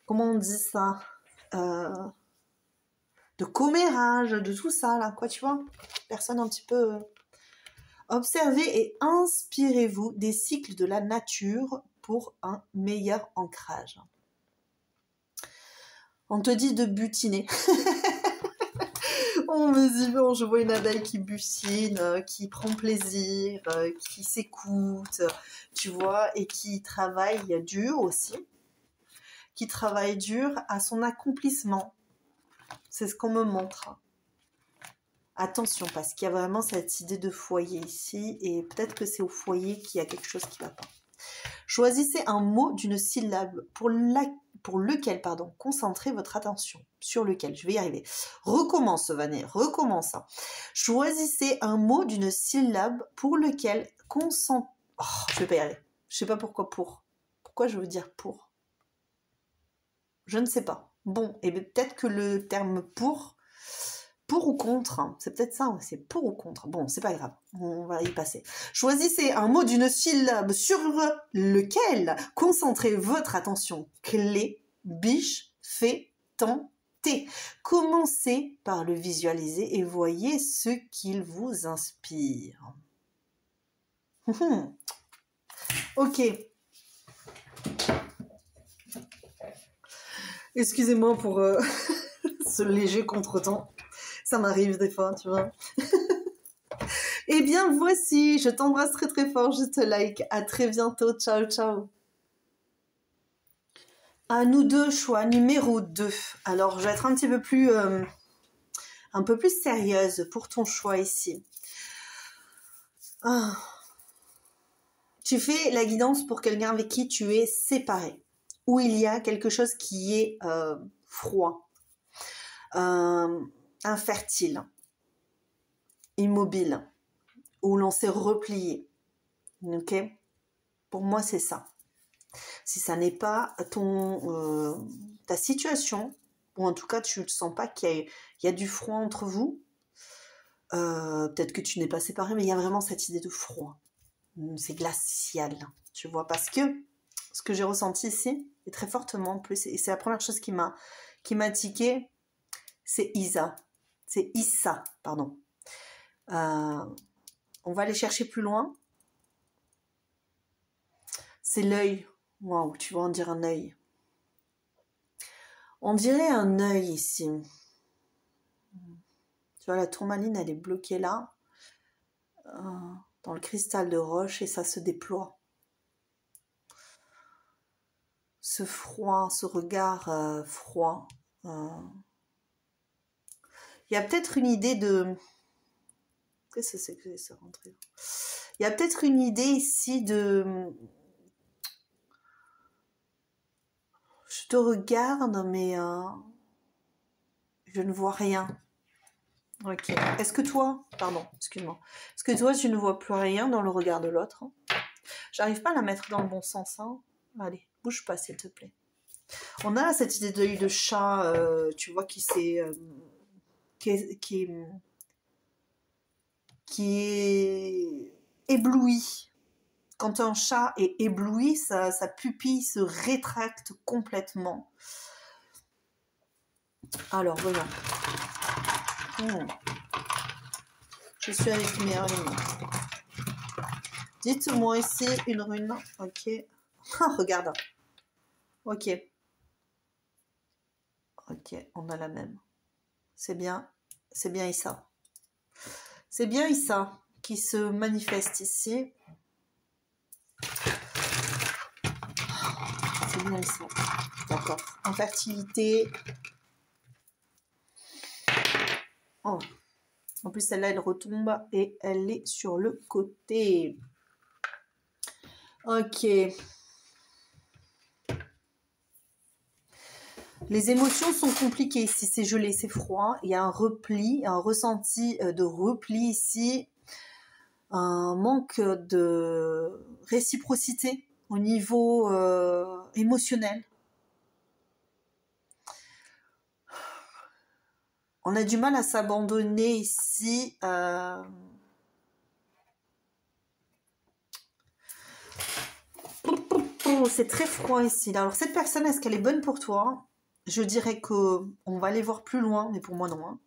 comment on dit ça de commérage, de tout ça, là, quoi, tu vois. Personne un petit peu... Observez et inspirez-vous des cycles de la nature pour un meilleur ancrage. On te dit de butiner. On me dit, bon, je vois une abeille qui butine, qui prend plaisir, qui s'écoute, tu vois, et qui travaille dur aussi. Qui travaille dur à son accomplissement. C'est ce qu'on me montre. Attention, parce qu'il y a vraiment cette idée de foyer ici, et peut-être que c'est au foyer qu'il y a quelque chose qui ne va pas. Choisissez un mot d'une syllabe pour lequel, concentrez votre attention. Sur lequel, je vais y arriver. Recommence, Vané, recommence. Choisissez un mot d'une syllabe pour lequel concentrez... Oh, je vais pas y arriver. Je sais pas pourquoi pour. Pourquoi je veux dire pour? Je ne sais pas. Bon, et peut-être que le terme pour ou contre, hein. C'est peut-être ça, c'est pour ou contre. Bon, c'est pas grave, on va y passer. Choisissez un mot d'une syllabe sur lequel concentrez votre attention. Clé, biche, fait, tenter. Commencez par le visualiser et voyez ce qu'il vous inspire. Ok. Excusez-moi pour ce léger contretemps. Ça m'arrive des fois, tu vois. Eh bien, voici. Je t'embrasse très très fort. Je te like. À très bientôt. Ciao, ciao. À nous deux, choix numéro 2. Alors, je vais être un peu plus sérieuse pour ton choix ici. Ah. Tu fais la guidance pour quelqu'un avec qui tu es séparé. Où il y a quelque chose qui est froid. Infertile, immobile, où l'on s'est replié. Ok ? Pour moi, c'est ça. Si ça n'est pas ta situation, ou en tout cas, tu ne sens pas qu'il y a du froid entre vous, peut-être que tu n'es pas séparé, mais il y a vraiment cette idée de froid. C'est glacial, tu vois, parce que ce que j'ai ressenti ici, et très fortement en plus, et c'est la première chose qui m'a tiqué, c'est Issa, pardon. On va aller chercher plus loin. C'est l'œil, Waouh, tu vois, on dirait un œil. On dirait un œil ici. Tu vois, la tourmaline, elle est bloquée là, dans le cristal de roche, et ça se déploie. Ce froid, ce regard froid. Il y a peut-être une idée de... Qu'est-ce que c'est que ça rentré? Il y a peut-être une idée ici de... Je te regarde, mais je ne vois rien. Ok. Est-ce que toi... Pardon, excuse-moi. Est-ce que toi, tu ne vois plus rien dans le regard de l'autre? J'arrive pas à la mettre dans le bon sens. Hein. Allez, bouge pas, s'il te plaît. On a cette idée d'œil de chat, tu vois, qui est ébloui. Quand un chat est ébloui, sa pupille se rétracte complètement. Alors, voyons. Je suis avec Merlin. Dites-moi ici une rune. Ok. Regarde. Ok. Ok, on a la même. C'est bien Issa. C'est bien Issa qui se manifeste ici. C'est bien Issa. D'accord. Infertilité. Oh. En plus, celle-là, elle retombe et elle est sur le côté. Ok. Les émotions sont compliquées ici. C'est gelé, c'est froid. Il y a un repli, un ressenti de repli ici. Un manque de réciprocité au niveau émotionnel. On a du mal à s'abandonner ici. C'est très froid ici. Alors cette personne, est-ce qu'elle est bonne pour toi? Je dirais que on va aller voir plus loin, mais pour moi non. Hein.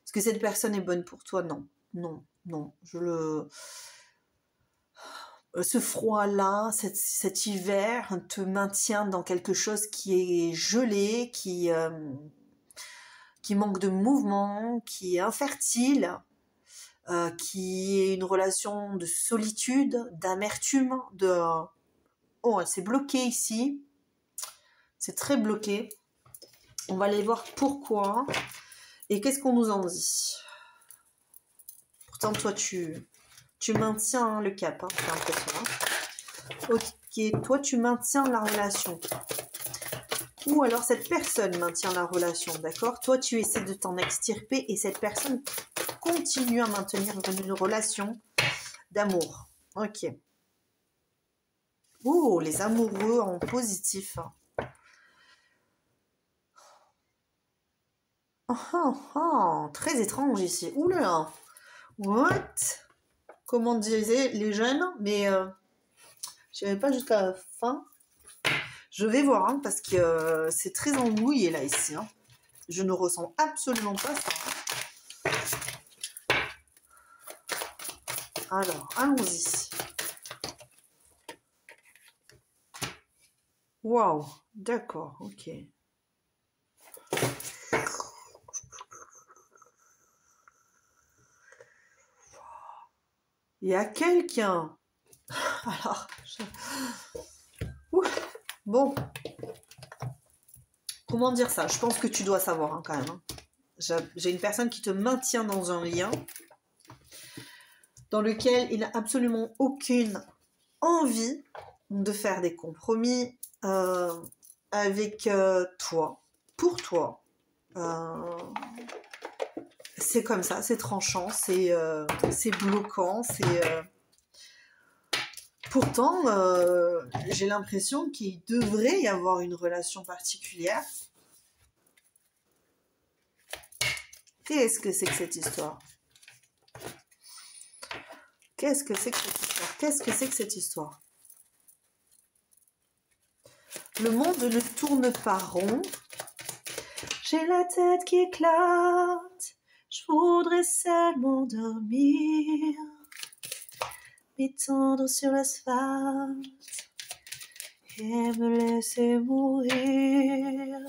Est-ce que cette personne est bonne pour toi? Non, non, non. Ce froid-là, cet hiver te maintient dans quelque chose qui est gelé, qui manque de mouvement, qui est infertile, qui est une relation de solitude, d'amertume, de... Oh, elle s'est bloquée ici. C'est très bloqué. On va aller voir pourquoi. Et qu'est-ce qu'on nous en dit? Pourtant, toi, tu maintiens le cap, hein, j'ai l'impression. Hein. Ok, toi, tu maintiens la relation. Ou alors, cette personne maintient la relation, d'accord? Toi, tu essaies de t'en extirper et cette personne continue à maintenir une relation d'amour. Ok. Oh, les amoureux en positif. Très étrange ici. Oula. What? Comment disaient les jeunes? Mais je n'irai pas jusqu'à la fin. Je vais voir, hein, parce que c'est très embrouillé là, ici. Hein. Je ne ressens absolument pas ça. Hein. Alors, allons-y. Waouh, d'accord, ok. Il y a quelqu'un. Alors, bon. Comment dire ça? Je pense que tu dois savoir hein, quand même. Hein. J'ai une personne qui te maintient dans un lien dans lequel il n'a absolument aucune envie de faire des compromis avec toi, pour toi. C'est comme ça, c'est tranchant, c'est bloquant, c'est... Pourtant, j'ai l'impression qu'il devrait y avoir une relation particulière. Qu'est-ce que c'est que cette histoire? Qu'est-ce que c'est que cette histoire? Qu'est-ce que c'est que cette histoire? Le monde ne tourne pas rond. J'ai la tête qui éclate. Je voudrais seulement dormir. M'étendre sur l'asphalte et me laisser mourir.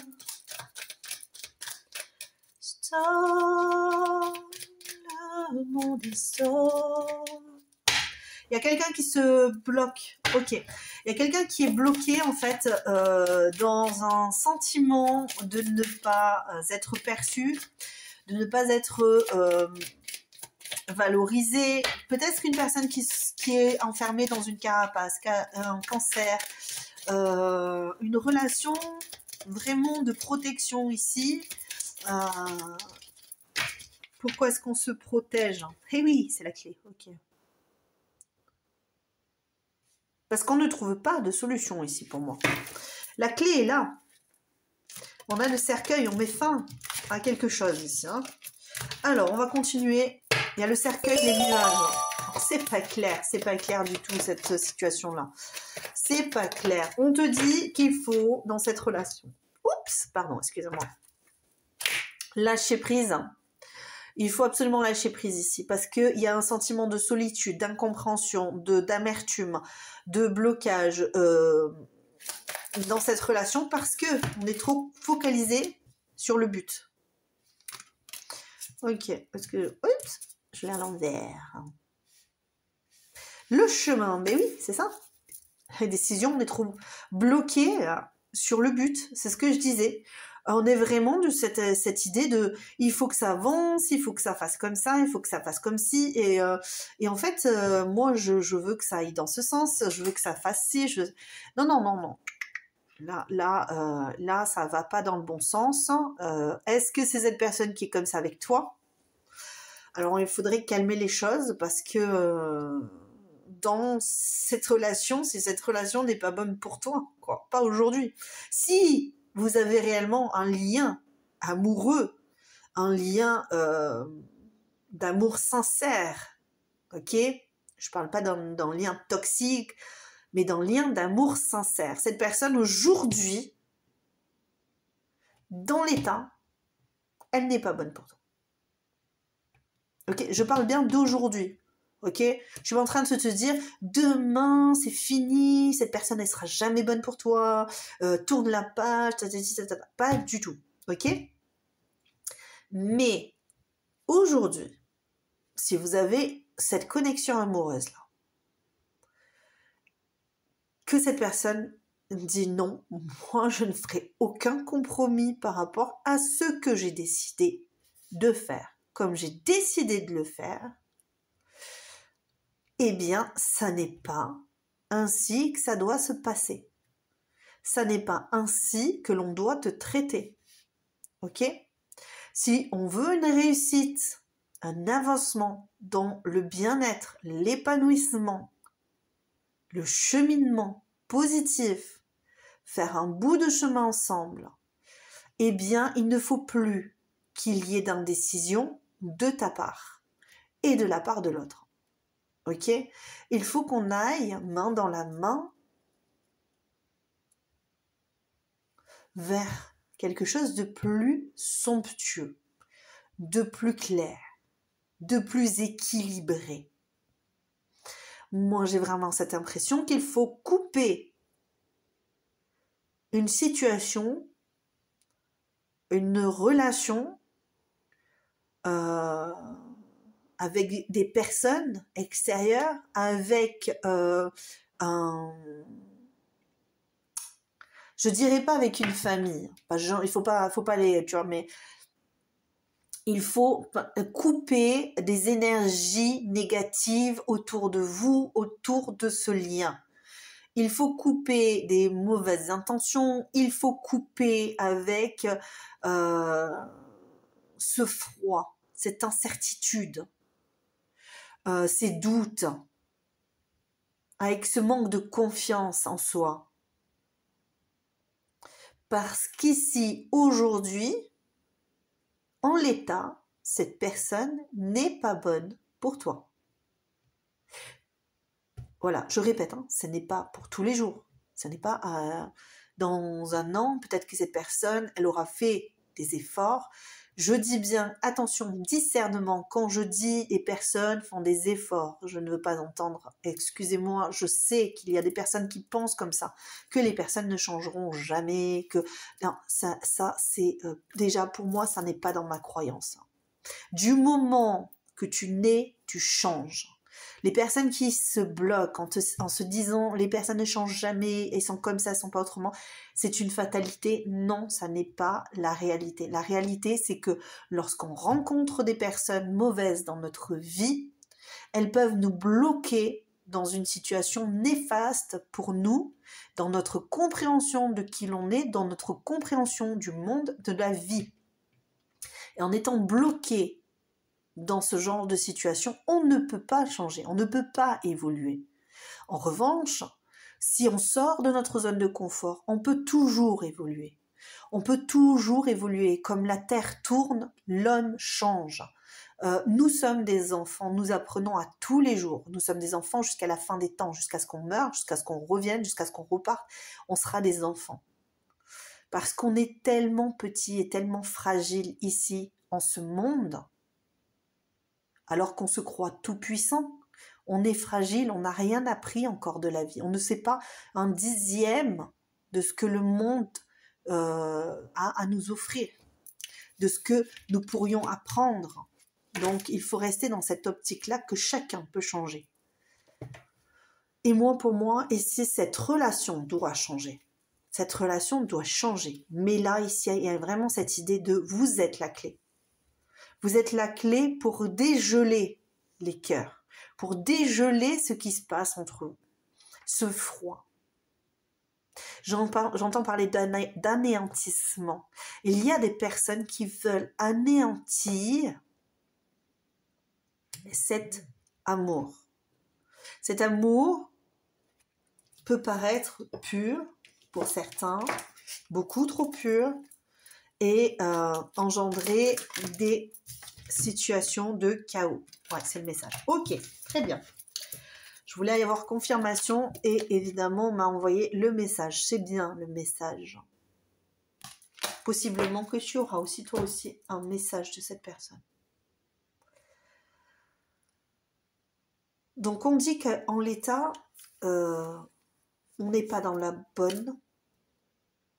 Stop, le monde est stop. Il y a quelqu'un qui se bloque. Ok. Il y a quelqu'un qui est bloqué, en fait, dans un sentiment de ne pas être perçu, de ne pas être valorisé. Peut-être une personne qui est enfermée dans une carapace, qui a un cancer, une relation vraiment de protection ici. Pourquoi est-ce qu'on se protège? Eh oui, c'est la clé. Ok. Parce qu'on ne trouve pas de solution ici pour moi. La clé est là. On a le cercueil, on met fin à quelque chose ici. Hein. Alors, on va continuer. Il y a le cercueil des nuages. C'est pas clair du tout cette situation-là. C'est pas clair. On te dit qu'il faut, dans cette relation, oups, pardon, excusez-moi, lâcher prise. Il faut absolument lâcher prise ici parce qu'il y a un sentiment de solitude, d'incompréhension, d'amertume, de blocage dans cette relation parce qu'on est trop focalisé sur le but. Ok, parce que... Oups, je l'ai à l'envers. Le chemin, mais oui, c'est ça. La décision, on est trop bloqué sur le but, c'est ce que je disais. On est vraiment de cette idée de il faut que ça avance, il faut que ça fasse comme ça, il faut que ça fasse comme ci. Et en fait, moi, je veux que ça aille dans ce sens, je veux que ça fasse ci. Non. Là, ça va pas dans le bon sens. Est-ce que c'est cette personne qui est comme ça avec toi? Alors, il faudrait calmer les choses parce que dans cette relation, si cette relation n'est pas bonne pour toi, quoi, pas aujourd'hui. Si vous avez réellement un lien amoureux, un lien d'amour sincère, ok? Je parle pas d'un lien toxique, mais d'un lien d'amour sincère. Cette personne, aujourd'hui, dans l'état, elle n'est pas bonne pour toi. Ok? Je parle bien d'aujourd'hui. Ok, je suis en train de te dire demain c'est fini, cette personne elle sera jamais bonne pour toi, tourne la page, pas du tout, ok. Mais aujourd'hui, si vous avez cette connexion amoureuse là, que cette personne dit non, moi je ne ferai aucun compromis par rapport à ce que j'ai décidé de faire, comme j'ai décidé de le faire. Eh bien, ça n'est pas ainsi que ça doit se passer. Ça n'est pas ainsi que l'on doit te traiter. Ok? Si on veut une réussite, un avancement dans le bien-être, l'épanouissement, le cheminement positif, faire un bout de chemin ensemble, eh bien, il ne faut plus qu'il y ait d'indécision de ta part et de la part de l'autre. Ok? Il faut qu'on aille main dans la main vers quelque chose de plus somptueux, de plus clair, de plus équilibré. Moi, j'ai vraiment cette impression qu'il faut couper une situation, une relation avec des personnes extérieures, avec je dirais pas avec une famille, il faut pas les, tu vois, mais il faut couper des énergies négatives autour de vous, autour de ce lien. Il faut couper des mauvaises intentions, il faut couper avec ce froid, cette incertitude, ces doutes, avec ce manque de confiance en soi. Parce qu'ici, aujourd'hui, en l'état, cette personne n'est pas bonne pour toi. Voilà, je répète, hein, ce n'est pas pour tous les jours. Ce n'est pas dans un an, peut-être que cette personne, elle aura fait des efforts, Je dis bien, attention, discernement, quand je dis les personnes font des efforts, je ne veux pas entendre, excusez-moi, je sais qu'il y a des personnes qui pensent comme ça, que les personnes ne changeront jamais, que... Non, ça c'est... déjà, pour moi, ça n'est pas dans ma croyance. Du moment que tu nais, tu changes. Les personnes qui se bloquent en se disant les personnes ne changent jamais et sont comme ça, sont pas autrement, c'est une fatalité. Non, ça n'est pas la réalité. La réalité, c'est que lorsqu'on rencontre des personnes mauvaises dans notre vie, elles peuvent nous bloquer dans une situation néfaste pour nous, dans notre compréhension de qui l'on est, dans notre compréhension du monde, de la vie. Et en étant bloqué dans ce genre de situation, on ne peut pas changer, on ne peut pas évoluer. En revanche, si on sort de notre zone de confort, on peut toujours évoluer. On peut toujours évoluer. Comme la Terre tourne, l'homme change. Nous sommes des enfants, nous apprenons à tous les jours. Nous sommes des enfants jusqu'à la fin des temps, jusqu'à ce qu'on meure, jusqu'à ce qu'on revienne, jusqu'à ce qu'on reparte. On sera des enfants. Parce qu'on est tellement petit et tellement fragile ici, en ce monde, alors qu'on se croit tout puissant. On est fragile, on n'a rien appris encore de la vie. On ne sait pas un dixième de ce que le monde a à nous offrir, de ce que nous pourrions apprendre. Donc, il faut rester dans cette optique-là que chacun peut changer. Et moi, pour moi, ici, cette relation doit changer. Cette relation doit changer. Mais là, ici, il y a vraiment cette idée de vous êtes la clé. Vous êtes la clé pour dégeler les cœurs, pour dégeler ce qui se passe entre vous, ce froid. J'entends parler d'anéantissement. Il y a des personnes qui veulent anéantir cet amour. Cet amour peut paraître pur pour certains, beaucoup trop pur, et engendrer des situations de chaos. Ouais, c'est le message. Ok, très bien. Je voulais y avoir confirmation et évidemment, on m'a envoyé le message. C'est bien le message. Possiblement que tu auras aussi, toi aussi, un message de cette personne. Donc, on dit qu'en l'état, on n'est pas dans la bonne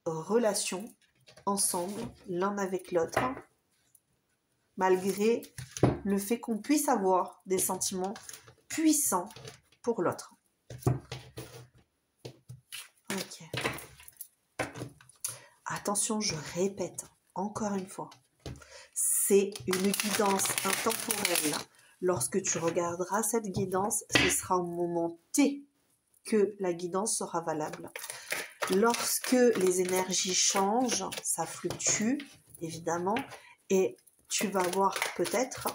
relation ensemble, l'un avec l'autre, malgré le fait qu'on puisse avoir des sentiments puissants pour l'autre. Ok. Attention, je répète encore une fois, c'est une guidance intemporelle. Lorsque tu regarderas cette guidance, ce sera au moment T que la guidance sera valable. Lorsque les énergies changent, ça fluctue, évidemment, et tu vas voir peut-être,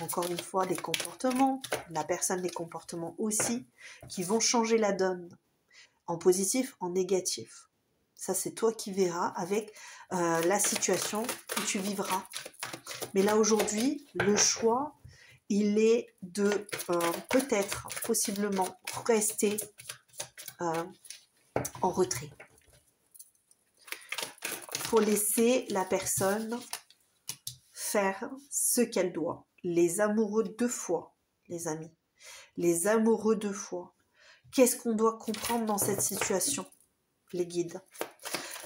encore une fois, des comportements, la personne des comportements aussi, qui vont changer la donne, en positif, en négatif. Ça, c'est toi qui verras avec la situation que tu vivras. Mais là, aujourd'hui, le choix, il est de peut-être, possiblement, rester en retrait. Faut laisser la personne faire ce qu'elle doit. Les amoureux de foi, les amis. Les amoureux de foi. Qu'est-ce qu'on doit comprendre dans cette situation, les guides?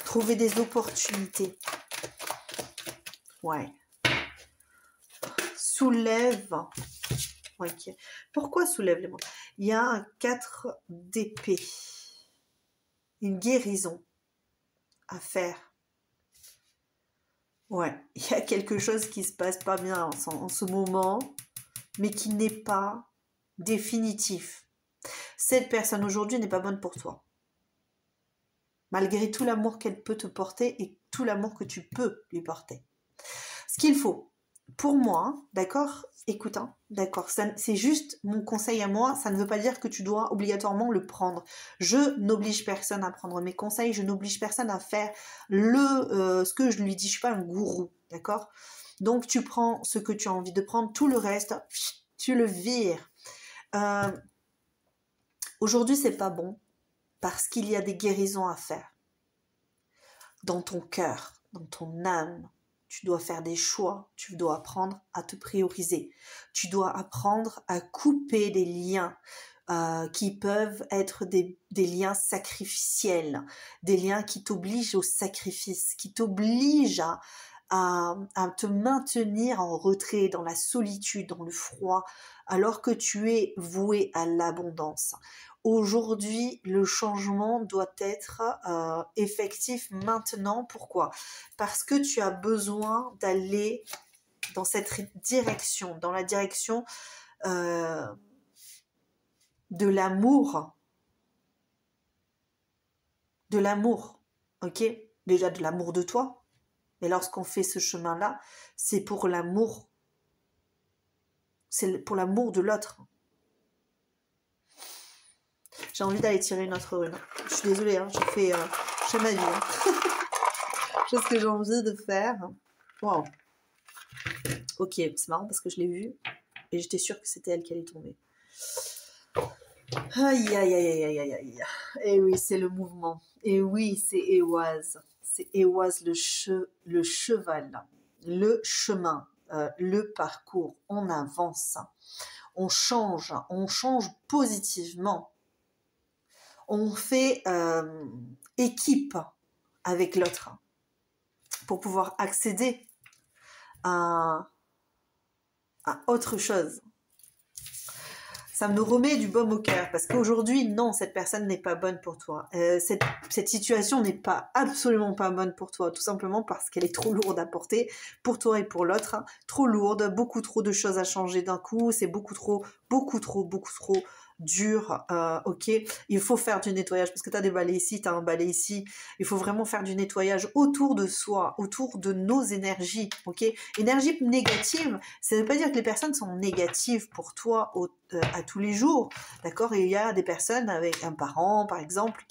Trouver des opportunités. Ouais. Soulève. Ok. Pourquoi soulève les mots? Il y a un 4 d'épée. Une guérison à faire. Ouais, il y a quelque chose qui se passe pas bien en ce moment, mais qui n'est pas définitif. Cette personne aujourd'hui n'est pas bonne pour toi. Malgré tout l'amour qu'elle peut te porter et tout l'amour que tu peux lui porter. Ce qu'il faut, pour moi, d'accord, écoute, hein, d'accord, c'est juste mon conseil à moi, ça ne veut pas dire que tu dois obligatoirement le prendre. Je n'oblige personne à prendre mes conseils, je n'oblige personne à faire ce que je lui dis, je suis pas un gourou, d'accord? Donc tu prends ce que tu as envie de prendre, tout le reste, tu le vires. Aujourd'hui, c'est pas bon parce qu'il y a des guérisons à faire dans ton cœur, dans ton âme. Tu dois faire des choix. Tu dois apprendre à te prioriser. Tu dois apprendre à couper des liens qui peuvent être des liens sacrificiels, des liens qui t'obligent au sacrifice, qui t'obligent à te maintenir en retrait, dans la solitude, dans le froid, alors que tu es voué à l'abondance. Aujourd'hui, le changement doit être effectif maintenant. Pourquoi? Parce que tu as besoin d'aller dans cette direction, dans la direction de l'amour. De l'amour, ok? Déjà de l'amour de toi. Et lorsqu'on fait ce chemin-là, c'est pour l'amour. C'est pour l'amour de l'autre. J'ai envie d'aller tirer une autre rune. Je suis désolée, hein, je fais ma vie. Hein. C'est ce que j'ai envie de faire. Wow. Ok, c'est marrant parce que je l'ai vue et j'étais sûre que c'était elle qui allait tomber. Aïe, aïe, aïe, aïe, aïe, aïe. Et oui, c'est le mouvement. Et oui, c'est Ehwaz. C'est Ehwaz le cheval, le chemin, le parcours. On avance, on change positivement. On fait équipe avec l'autre pour pouvoir accéder à autre chose. Ça me remet du baume au cœur parce qu'aujourd'hui, non, cette personne n'est pas bonne pour toi. Cette situation n'est absolument pas bonne pour toi, tout simplement parce qu'elle est trop lourde à porter pour toi et pour l'autre. Hein. Trop lourde, beaucoup trop de choses à changer d'un coup, c'est beaucoup trop dur. Ok, il faut faire du nettoyage parce que tu as des balais ici, tu as un balai ici. Il faut vraiment faire du nettoyage autour de soi, autour de nos énergies. Ok, énergie négative, ça ne veut pas dire que les personnes sont négatives pour toi à tous les jours, d'accord? Il y a des personnes avec un parent, par exemple,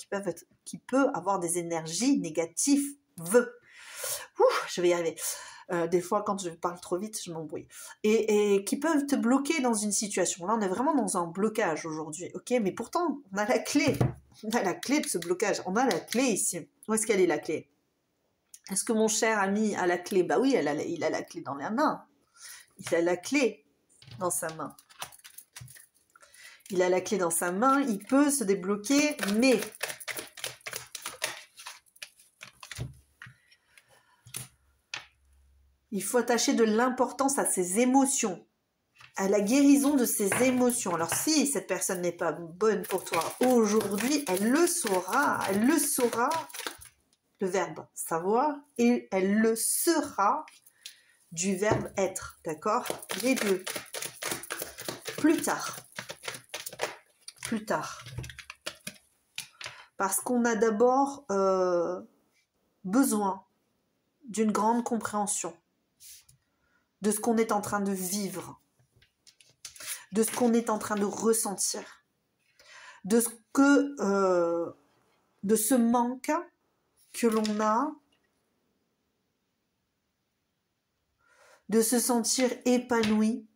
qui peut avoir des énergies négatives. Je vais y arriver. Des fois, quand je parle trop vite, je m'embrouille. Et qui peuvent te bloquer dans une situation. Là, on est vraiment dans un blocage aujourd'hui, ok? Mais pourtant, on a la clé. On a la clé de ce blocage. On a la clé ici. Où est-ce qu'elle est, la clé? Est-ce que mon cher ami a la clé? Bah oui, il a la clé dans la main. Il a la clé dans sa main. Il a la clé dans sa main, il peut se débloquer, mais il faut attacher de l'importance à ses émotions, à la guérison de ses émotions. Alors si cette personne n'est pas bonne pour toi aujourd'hui, elle le saura, le verbe savoir, et elle le sera du verbe être, d'accord? Les deux. Plus tard. Parce qu'on a d'abord besoin d'une grande compréhension de ce qu'on est en train de vivre, de ce qu'on est en train de ressentir, de ce manque que l'on a, de se sentir épanoui,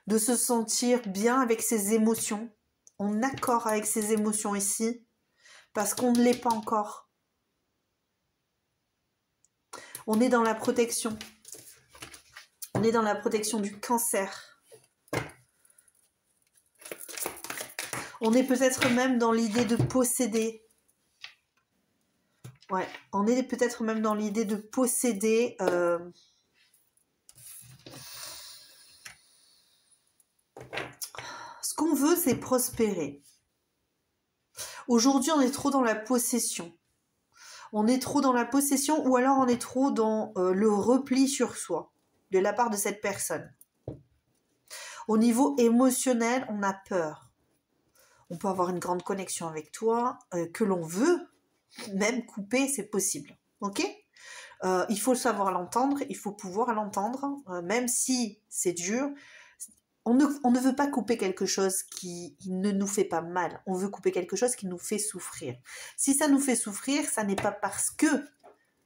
de se sentir bien avec ses émotions, en accord avec ses émotions ici, parce qu'on ne l'est pas encore. On est dans la protection. On est dans la protection du cancer. On est peut-être même dans l'idée de posséder. Ouais, on est peut-être même dans l'idée de posséder... Ce qu'on veut, c'est prospérer. Aujourd'hui, on est trop dans la possession. On est trop dans la possession ou alors on est trop dans le repli sur soi de la part de cette personne. Au niveau émotionnel, on a peur. On peut avoir une grande connexion avec toi, que l'on veut, même couper, c'est possible. Ok ? Il faut savoir l'entendre, il faut pouvoir l'entendre, même si c'est dur. On ne veut pas couper quelque chose qui ne nous fait pas mal. On veut couper quelque chose qui nous fait souffrir. Si ça nous fait souffrir, ça n'est pas parce que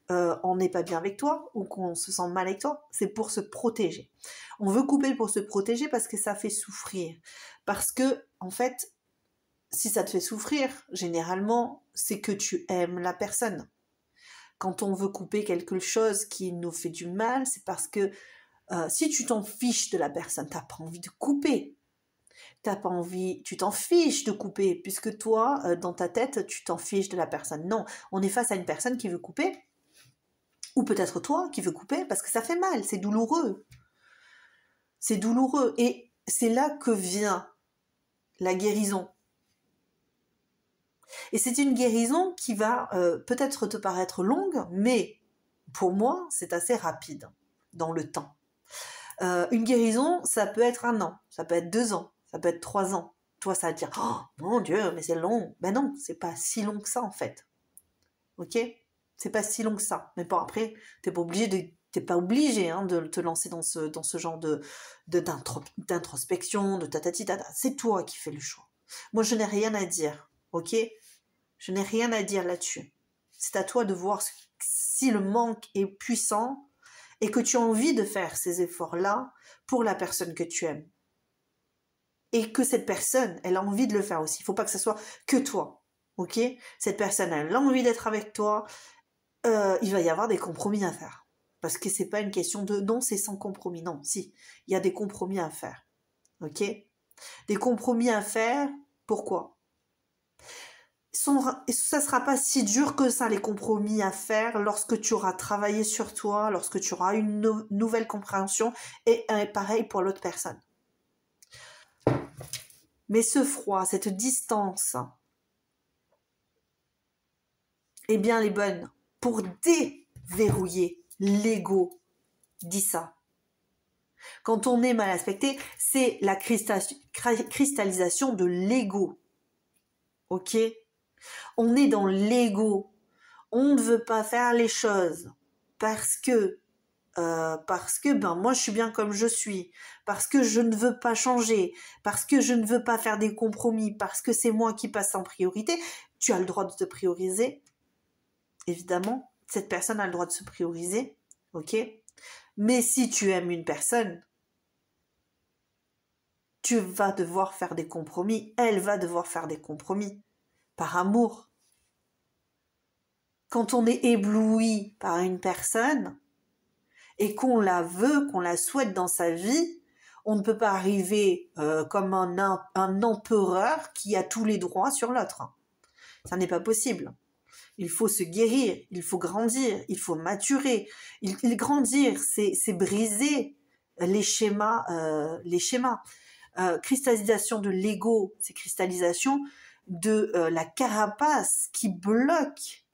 on n'est pas bien avec toi ou qu'on se sent mal avec toi. C'est pour se protéger. On veut couper pour se protéger parce que ça fait souffrir. Parce que, en fait, si ça te fait souffrir, généralement, c'est que tu aimes la personne. Quand on veut couper quelque chose qui nous fait du mal, c'est parce que si tu t'en fiches de la personne, t'as pas envie de couper. T'as pas envie, tu t'en fiches de couper, puisque toi, dans ta tête, tu t'en fiches de la personne. Non, on est face à une personne qui veut couper, ou peut-être toi qui veux couper, parce que ça fait mal, c'est douloureux. C'est douloureux, et c'est là que vient la guérison. Et c'est une guérison qui va peut-être te paraître longue, mais pour moi, c'est assez rapide dans le temps. Une guérison, ça peut être 1 an, ça peut être 2 ans, ça peut être 3 ans. Toi, ça va te dire, oh mon Dieu, mais c'est long. Ben non, c'est pas si long que ça en fait. Ok? C'est pas si long que ça. Mais bon, après, t'es pas obligé de te lancer dans ce genre d'introspection, de tatati tata. C'est toi qui fais le choix. Moi, je n'ai rien à dire. Ok? Je n'ai rien à dire là-dessus. C'est à toi de voir si le manque est puissant et que tu as envie de faire ces efforts-là pour la personne que tu aimes. Et que cette personne, elle a envie de le faire aussi. Il ne faut pas que ce soit que toi. Ok? Cette personne, elle a envie d'être avec toi. Il va y avoir des compromis à faire. Parce que c'est pas une question de non, c'est sans compromis. Non, si. Il y a des compromis à faire. Ok? Des compromis à faire. Pourquoi? Ça sera pas si dur que ça, les compromis à faire, lorsque tu auras travaillé sur toi, lorsque tu auras une nouvelle compréhension, et pareil pour l'autre personne. Mais ce froid, cette distance, eh bien, elle est bonne pour déverrouiller l'ego. Dis ça. Quand on est mal aspecté, c'est la cristallisation de l'ego. Ok? On est dans l'ego. On ne veut pas faire les choses parce que ben moi je suis bien comme je suis, parce que je ne veux pas changer, parce que je ne veux pas faire des compromis, parce que c'est moi qui passe en priorité. Tu as le droit de te prioriser, évidemment. Cette personne a le droit de se prioriser, ok? Mais si tu aimes une personne, tu vas devoir faire des compromis. Elle va devoir faire des compromis. Par amour. Quand on est ébloui par une personne et qu'on la veut, qu'on la souhaite dans sa vie, on ne peut pas arriver comme un empereur qui a tous les droits sur l'autre. Ça n'est pas possible. Il faut se guérir, il faut grandir, il faut maturer. Grandir, c'est briser les schémas. Cristallisation de l'ego, c'est cristallisation de la carapace qui bloque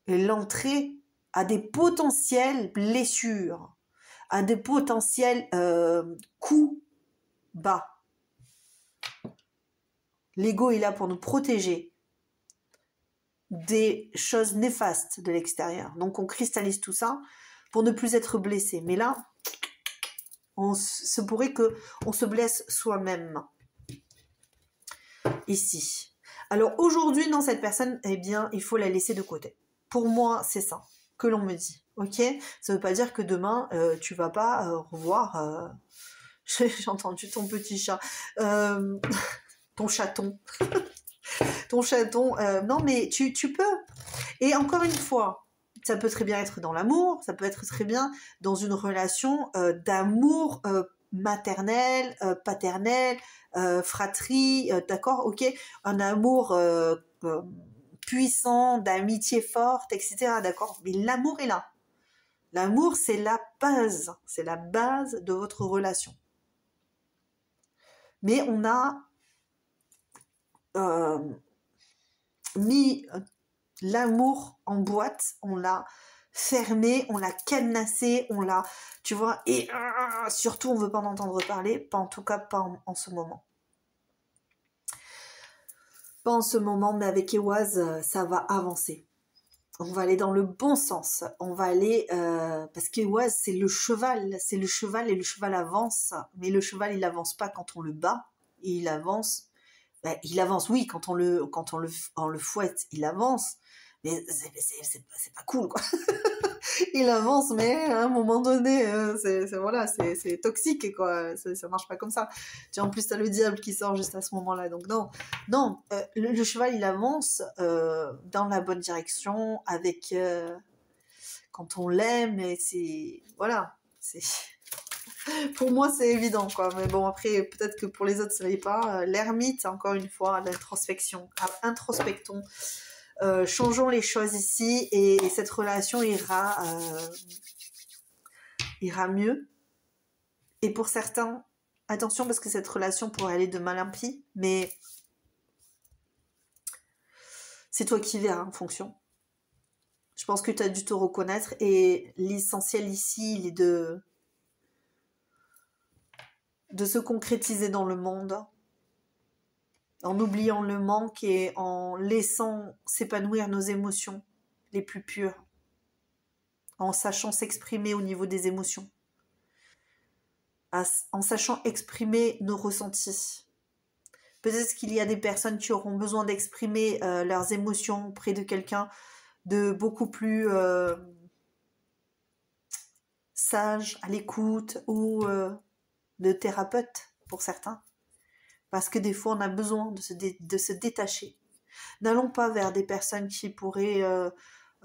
l'entrée à des potentielles blessures, à des potentiels coups bas. L'ego est là pour nous protéger des choses néfastes de l'extérieur. Donc on cristallise tout ça pour ne plus être blessé. Mais là, se pourrait qu'on se blesse soi-même. Ici. Alors aujourd'hui, dans cette personne, eh bien, il faut la laisser de côté. Pour moi, c'est ça que l'on me dit. Ok? Ça ne veut pas dire que demain, tu vas pas revoir... J'ai entendu ton petit chat. Ton chaton. Ton chaton. Non, mais tu peux. Et encore une fois, ça peut très bien être dans l'amour, ça peut être très bien dans une relation d'amour maternel, paternel, fratrie, d'accord, ok, un amour puissant, d'amitié forte, etc., d'accord, mais l'amour est là. L'amour, c'est la base de votre relation. Mais on a mis l'amour en boîte, on l'a fermé, on l'a cadenassé, on l'a, tu vois, et surtout on veut pas en entendre parler, pas en tout cas pas en ce moment. Pas en ce moment, mais avec Ewaz, ça va avancer. On va aller dans le bon sens. On va aller parce qu'Ewaz c'est le cheval et le cheval avance, mais le cheval il avance pas quand on le bat, et il avance. Ben, il avance, oui, quand on le fouette, il avance. Mais c'est pas cool, quoi. Il avance, mais à un moment donné, voilà, c'est toxique, quoi. Ça marche pas comme ça. Tu vois, en plus, t'as le diable qui sort juste à ce moment-là. Donc non, non, le cheval, il avance dans la bonne direction avec quand on l'aime, et c'est voilà, c'est pour moi c'est évident, quoi. Mais bon, après peut-être que pour les autres ça l'est pas. L'ermite, encore une fois, l'introspection, introspectons. Changeons les choses ici et cette relation ira mieux. Et pour certains, attention parce que cette relation pourrait aller de mal en pis, mais c'est toi qui verras en fonction. Je pense que tu as dû te reconnaître et l'essentiel ici, il est de se concrétiser dans le monde en oubliant le manque et en laissant s'épanouir nos émotions les plus pures, en sachant s'exprimer au niveau des émotions, en sachant exprimer nos ressentis. Peut-être qu'il y a des personnes qui auront besoin d'exprimer leurs émotions près de quelqu'un de beaucoup plus sage, à l'écoute, ou de thérapeute pour certains. Parce que des fois, on a besoin de se détacher. N'allons pas vers des personnes qui pourraient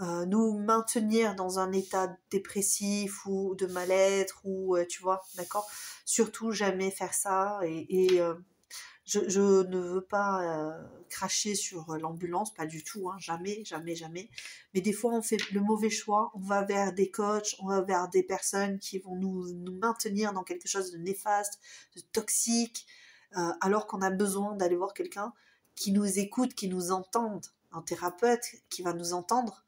nous maintenir dans un état dépressif ou de mal-être, ou tu vois, d'accord? Surtout jamais faire ça. Et je ne veux pas cracher sur l'ambulance, pas du tout, hein, jamais, jamais, jamais. Mais des fois, on fait le mauvais choix, on va vers des coachs, on va vers des personnes qui vont nous maintenir dans quelque chose de néfaste, de toxique, alors qu'on a besoin d'aller voir quelqu'un qui nous écoute, qui nous entende, un thérapeute qui va nous entendre,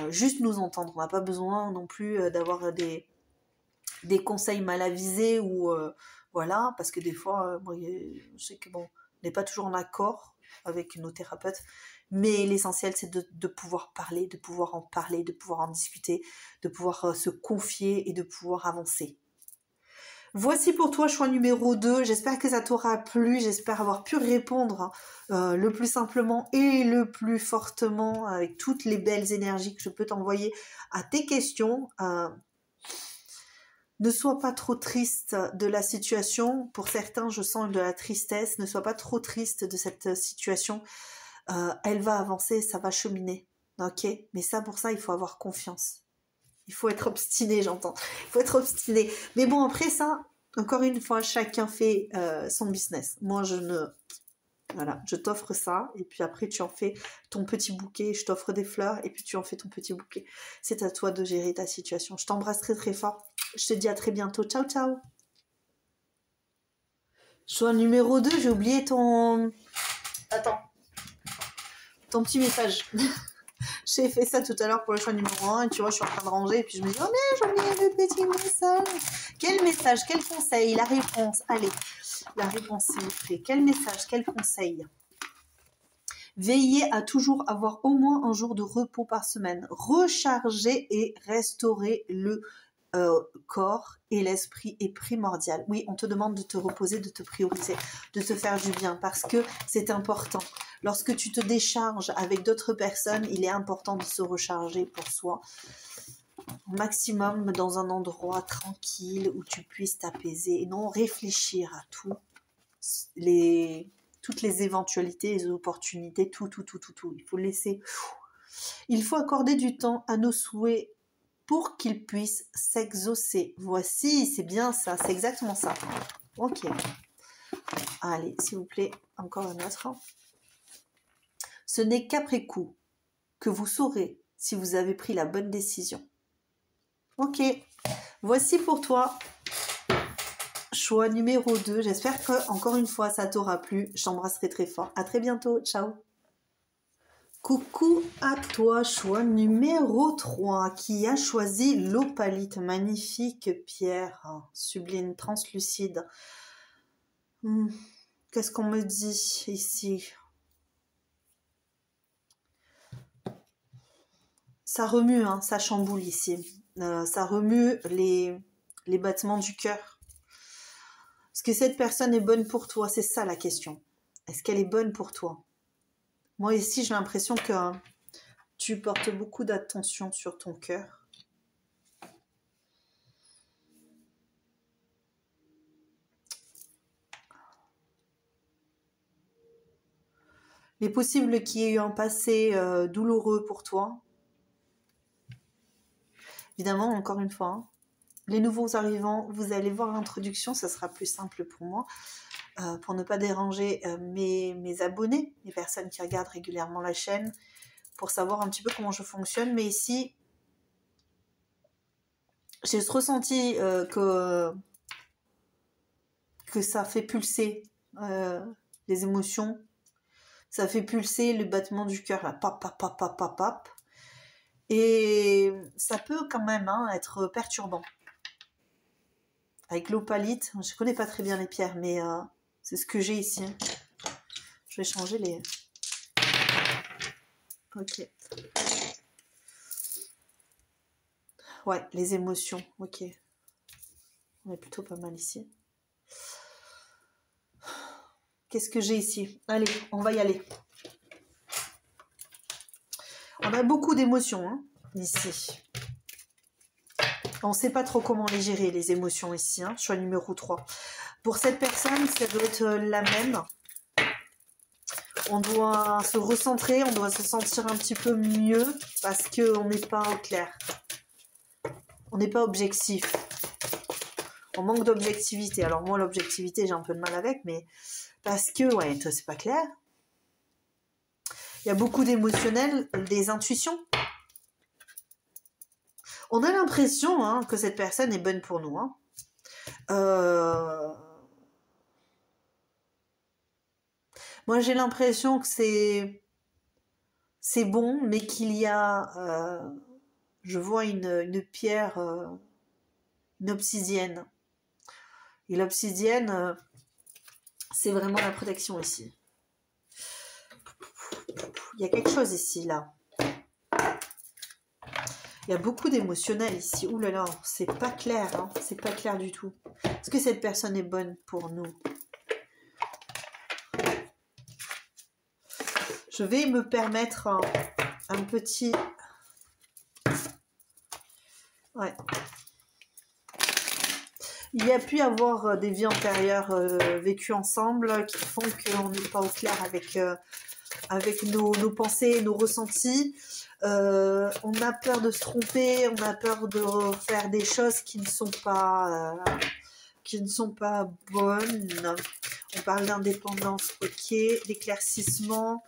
juste nous entendre. On n'a pas besoin non plus d'avoir des conseils mal avisés ou voilà, parce que des fois, moi, je sais que bon, on n'est pas toujours en accord avec nos thérapeutes, mais l'essentiel c'est de pouvoir parler, de pouvoir en parler, de pouvoir en discuter, de pouvoir se confier et de pouvoir avancer. Voici pour toi choix numéro 2, j'espère que ça t'aura plu, j'espère avoir pu répondre le plus simplement et le plus fortement avec toutes les belles énergies que je peux t'envoyer à tes questions. Ne sois pas trop triste de la situation. Pour certains, je sens de la tristesse. Ne sois pas trop triste de cette situation. Elle va avancer, ça va cheminer. Ok? Mais ça, pour ça, il faut avoir confiance. Il faut être obstiné, j'entends. Il faut être obstiné. Mais bon, après ça, encore une fois, chacun fait son business. Moi, voilà, je t'offre ça, et puis après tu en fais ton petit bouquet, je t'offre des fleurs, et puis tu en fais ton petit bouquet. C'est à toi de gérer ta situation. Je t'embrasse très très fort. Je te dis à très bientôt. Ciao, ciao. Choix numéro 2, j'ai oublié ton... Attends. Ton petit message. J'ai fait ça tout à l'heure pour le choix numéro 1, et tu vois, je suis en train de ranger, et puis je me dis, oh mais j'ai oublié le petit message. Quel message, quel conseil? La réponse, allez. La réponse, s'il vous plaît. Quel message, quel conseil? Veillez à toujours avoir au moins un jour de repos par semaine. Recharger et restaurer le corps et l'esprit est primordial. Oui, on te demande de te reposer, de te prioriser, de te faire du bien parce que c'est important. Lorsque tu te décharges avec d'autres personnes, il est important de se recharger pour soi. Au maximum dans un endroit tranquille où tu puisses t'apaiser et non réfléchir à toutes les éventualités, les opportunités, tout. Il faut laisser. Il faut accorder du temps à nos souhaits pour qu'ils puissent s'exaucer. Voici, c'est bien ça, c'est exactement ça. Ok. Allez, s'il vous plaît, encore un autre. Ce n'est qu'après coup que vous saurez si vous avez pris la bonne décision. Ok. Voici pour toi choix numéro 2. J'espère que, encore une fois, ça t'aura plu. Je t'embrasserai très fort. À très bientôt. Ciao. Coucou à toi, choix numéro 3, qui a choisi l'opalite, magnifique pierre, sublime, translucide. Qu'est-ce qu'on me dit ici? Ça remue, hein, ça chamboule ici. Ça remue les battements du cœur. Est-ce que cette personne est bonne pour toi? C'est ça la question. Est-ce qu'elle est bonne pour toi? Moi ici, j'ai l'impression que Tu portes beaucoup d'attention sur ton cœur. Il est possible qu'il y ait eu un passé douloureux pour toi. Évidemment, encore une fois, hein, les nouveaux arrivants, vous allez voir l'introduction, ça sera plus simple pour moi, pour ne pas déranger mes abonnés, les personnes qui regardent régulièrement la chaîne, pour savoir un petit peu comment je fonctionne. Mais ici, j'ai ce ressenti que ça fait pulser les émotions, ça fait pulser le battement du cœur, là, pap, pap, pap, pap, pap, pap. Et ça peut quand même être perturbant. Avec l'opalite, je connais pas très bien les pierres, mais c'est ce que j'ai ici. Je vais changer les... Ok. Ouais, les émotions, ok. On est plutôt pas mal ici. Qu'est-ce que j'ai ici? Allez, on va y aller. On a beaucoup d'émotions ici. On ne sait pas trop comment les gérer, les émotions ici, choix numéro 3. Pour cette personne, ça doit être la même. On doit se recentrer, on doit se sentir un petit peu mieux parce qu'on n'est pas au clair. On n'est pas objectif. On manque d'objectivité. Alors moi, l'objectivité, j'ai un peu de mal avec, mais parce que, ouais, c'est pas clair. Il y a beaucoup d'émotionnel, des intuitions. On a l'impression que cette personne est bonne pour nous. Moi, j'ai l'impression que c'est bon, mais qu'il y a... je vois une pierre, une obsidienne. Et l'obsidienne, c'est vraiment la protection ici. Il y a quelque chose ici, là. Il y a beaucoup d'émotionnel ici. Ouh là là, c'est pas clair, c'est pas clair du tout. Est-ce que cette personne est bonne pour nous? Je vais me permettre un petit... Ouais. Il y a pu y avoir des vies antérieures vécues ensemble qui font qu'on n'est pas au clair avec nos pensées, nos ressentis. On a peur de se tromper, on a peur de faire des choses qui ne sont pas bonnes. On parle d'indépendance, ok, d'éclaircissement,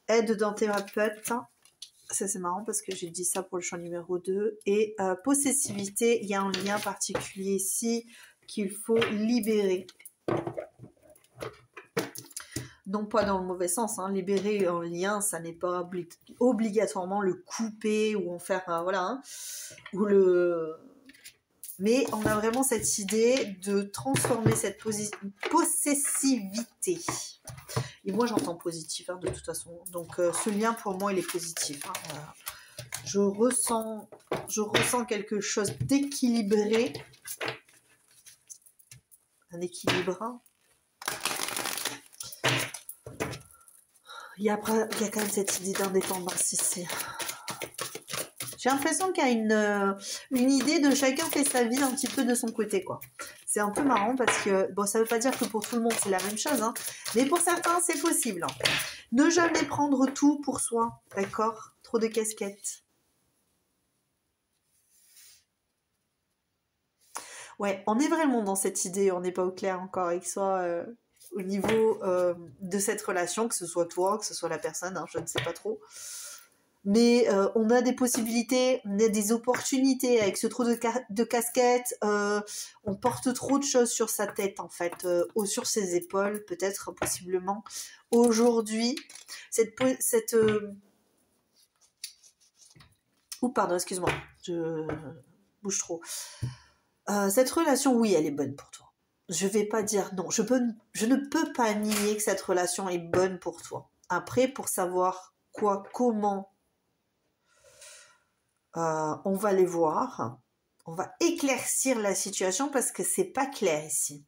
aide d'un thérapeute. Ça c'est marrant parce que j'ai dit ça pour le champ numéro 2. Et possessivité, il y a un lien particulier ici qu'il faut libérer. Non pas dans le mauvais sens, libérer un lien, ça n'est pas obligatoirement le couper ou en faire, voilà, ou le... Mais on a vraiment cette idée de transformer cette possessivité. Et moi, j'entends positif, de toute façon. Donc, ce lien, pour moi, il est positif. Je ressens quelque chose d'équilibré. Un équilibre. Il y a quand même cette idée d'indépendance ici. J'ai l'impression qu'il y a une idée de chacun fait sa vie un petit peu de son côté, quoi. C'est un peu marrant parce que, bon, ça ne veut pas dire que pour tout le monde c'est la même chose, mais pour certains c'est possible. Ne jamais prendre tout pour soi, d'accord? Trop de casquettes. Ouais, on est vraiment dans cette idée, on n'est pas au clair encore avec soi au niveau de cette relation, que ce soit toi, que ce soit la personne, je ne sais pas trop. Mais on a des possibilités, on a des opportunités avec ce trop de casquettes. On porte trop de choses sur sa tête, en fait, ou sur ses épaules, peut-être, possiblement. Aujourd'hui, pardon, excuse-moi, je bouge trop. Cette relation, oui, elle est bonne pour toi. Je vais pas dire non. Je ne peux pas nier que cette relation est bonne pour toi. Après, pour savoir comment... on va les voir, on va éclaircir la situation parce que c'est pas clair ici.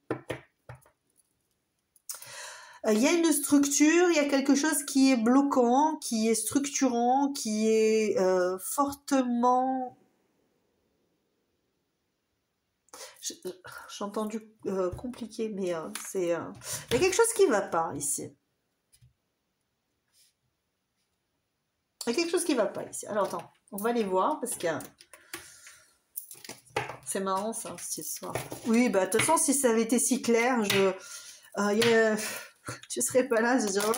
Il y a une structure, il y a quelque chose qui est bloquant, qui est structurant, qui est fortement... J'ai entendu compliqué, mais c'est... Il y a quelque chose qui ne va pas ici. Il y a quelque chose qui ne va pas ici. Alors attends, on va les voir parce que... C'est marrant ça, cette histoire. Oui, bah de toute façon, si ça avait été si clair, tu serais pas là, je dirais, oh,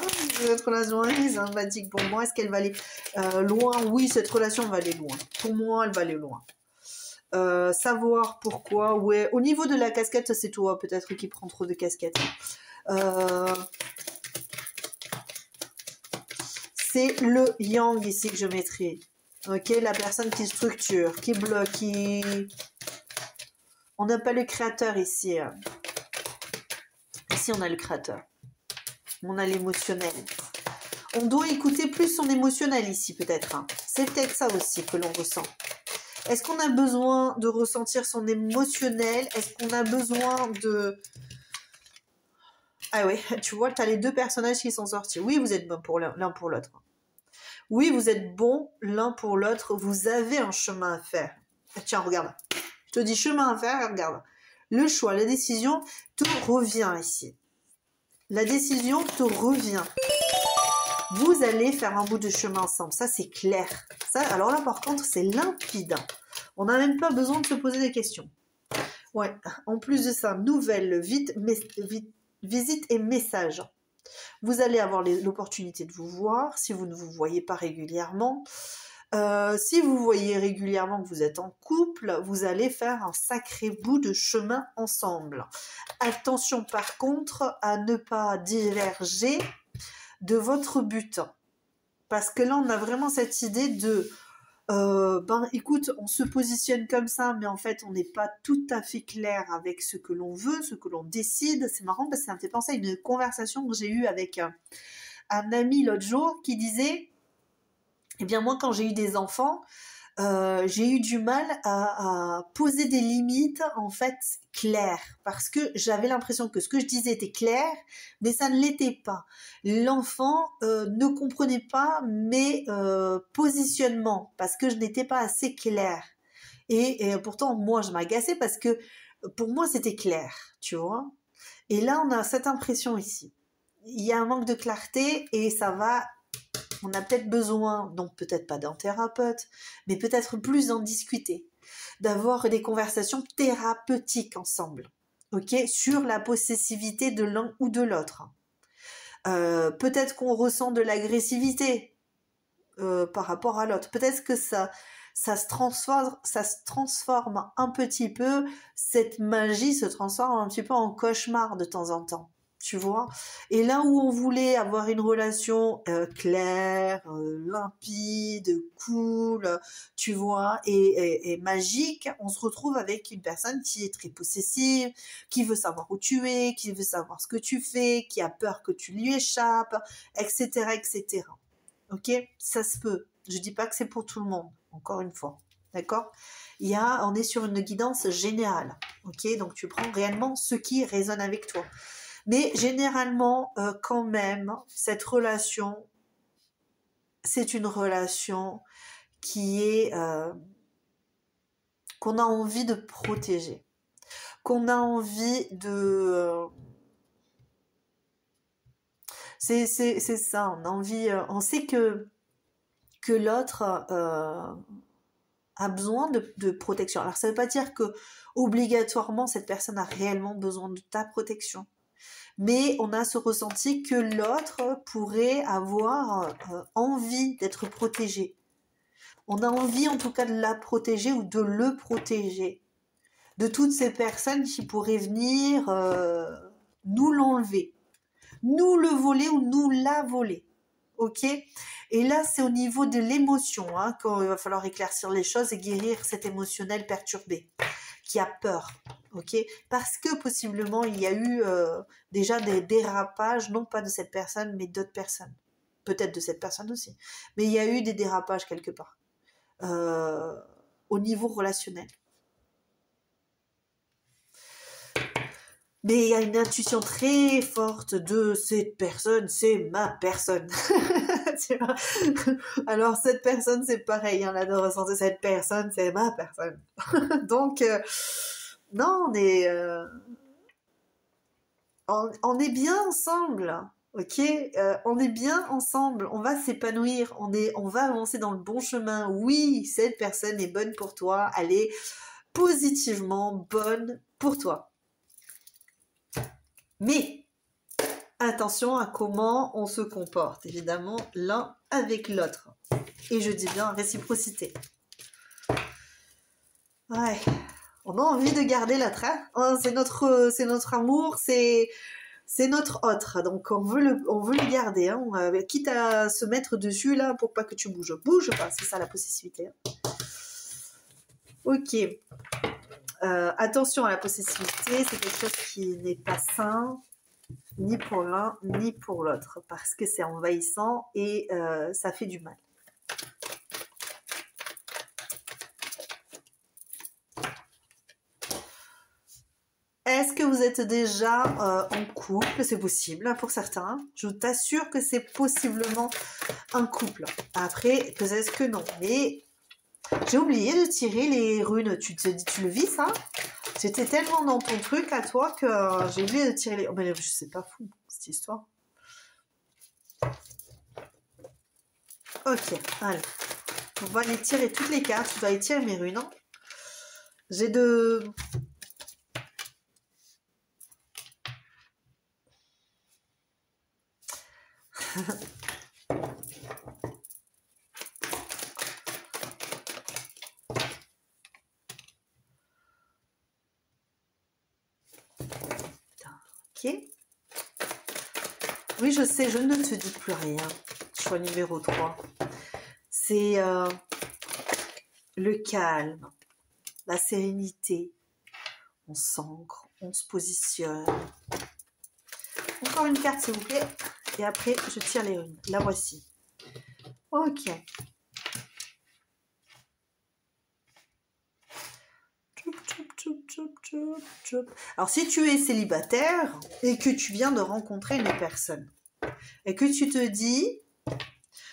cette relation est sympathique pour moi. Est-ce qu'elle va aller loin? Oui, cette relation va aller loin. Pour moi, elle va aller loin. Savoir pourquoi, ouais. Au niveau de la casquette, c'est toi peut-être qui prend trop de casquettes. C'est le yang ici que je mettrai. Ok, la personne qui structure, qui bloque, qui... On n'a pas le créateur ici. Ici, on a le créateur. On a l'émotionnel. On doit écouter plus son émotionnel ici, peut-être. Hein. C'est peut-être ça aussi que l'on ressent. Est-ce qu'on a besoin de ressentir son émotionnel? Est-ce qu'on a besoin de... Ah oui, tu vois, tu as les deux personnages qui sont sortis. Oui, vous êtes bons pour l'un pour l'autre. Oui, vous êtes bons l'un pour l'autre. Vous avez un chemin à faire. Tiens, regarde. Je te dis chemin à faire, regarde. Le choix, la décision te revient ici. La décision te revient. Vous allez faire un bout de chemin ensemble. Ça, c'est clair. Ça, alors là, par contre, c'est limpide. On n'a même pas besoin de se poser des questions. Ouais. En plus de ça, nouvelle, visite et message. Vous allez avoir l'opportunité de vous voir si vous ne vous voyez pas régulièrement. Si vous voyez régulièrement que vous êtes en couple, vous allez faire un sacré bout de chemin ensemble. Attention par contre à ne pas diverger de votre but. Parce que là, on a vraiment cette idée de écoute, on se positionne comme ça, mais en fait, on n'est pas tout à fait clair avec ce que l'on veut, ce que l'on décide. C'est marrant parce que ça me fait penser à une conversation que j'ai eue avec un ami l'autre jour qui disait, eh bien moi, quand j'ai eu des enfants, j'ai eu du mal à poser des limites en fait claires parce que j'avais l'impression que ce que je disais était clair mais ça ne l'était pas. L'enfant ne comprenait pas mes positionnements parce que je n'étais pas assez claire et pourtant moi je m'agaçais parce que pour moi c'était clair, tu vois. Et là on a cette impression ici, il y a un manque de clarté et ça va. On a peut-être besoin, donc peut-être pas d'un thérapeute, mais peut-être plus d'en discuter, d'avoir des conversations thérapeutiques ensemble, ok, sur la possessivité de l'un ou de l'autre. Peut-être qu'on ressent de l'agressivité par rapport à l'autre. Peut-être que ça se transforme un petit peu, cette magie se transforme un petit peu en cauchemar de temps en temps. Tu vois, et là où on voulait avoir une relation claire, limpide, cool, tu vois, et magique, on se retrouve avec une personne qui est très possessive, qui veut savoir où tu es, qui veut savoir ce que tu fais, qui a peur que tu lui échappes, etc., etc. Ok, ça se peut. Je dis pas que c'est pour tout le monde, encore une fois. D'accord? On est sur une guidance générale. Ok, donc tu prends réellement ce qui résonne avec toi. Mais généralement, quand même, cette relation, c'est une relation qui est qu'on a envie de protéger, qu'on a envie de... c'est ça, on a envie... on sait que l'autre a besoin de protection. Alors ça ne veut pas dire que obligatoirement cette personne a réellement besoin de ta protection. Mais on a ce ressenti que l'autre pourrait avoir envie d'être protégé. On a envie en tout cas de la protéger ou de le protéger. De toutes ces personnes qui pourraient venir nous l'enlever, nous le voler ou nous la voler. Ok ? Et là, c'est au niveau de l'émotion qu'il va falloir éclaircir les choses et guérir cet émotionnel perturbé qui a peur, ok? Parce que possiblement il y a eu déjà des dérapages, non pas de cette personne, mais d'autres personnes. Peut-être de cette personne aussi. Mais il y a eu des dérapages quelque part. Au niveau relationnel. Mais il y a une intuition très forte de cette personne, c'est ma personne. Tu vois. Alors cette personne, c'est pareil, on a de ressentir cette personne, c'est ma personne. Donc, non, on est bien ensemble. Ok, on est bien ensemble, on va s'épanouir, on va avancer dans le bon chemin. Oui, cette personne est bonne pour toi, elle est positivement bonne pour toi. Mais attention à comment on se comporte, évidemment, l'un avec l'autre. Et je dis bien réciprocité. Ouais, on a envie de garder l'autre, hein, c'est notre amour, c'est notre autre, donc on veut le garder, hein, quitte à se mettre dessus là pour pas que tu bouges. Bouge pas, c'est ça la possessivité. Hein. Ok. Attention à la possessivité, c'est quelque chose qui n'est pas sain, ni pour l'un ni pour l'autre, parce que c'est envahissant et ça fait du mal. Est-ce que vous êtes déjà en couple? C'est possible pour certains. Je t'assure que c'est possiblement un couple. Après, peut-être que non. Mais j'ai oublié de tirer les runes. Tu le vis, ça? J'étais tellement dans ton truc à toi que j'ai oublié de tirer les... Oh, mais je sais pas fou, cette histoire. Ok, allez. On va les tirer toutes les cartes. Tu dois les tirer mes runes. Hein. J'ai de... Ok. Oui, je sais, je ne te dis plus rien. Choix numéro 3. C'est le calme, la sérénité. On s'ancre, on se positionne. Encore une carte, s'il vous plaît. Et après, je tire les runes. La voici. Ok. Alors, si tu es célibataire et que tu viens de rencontrer une personne et que tu te dis,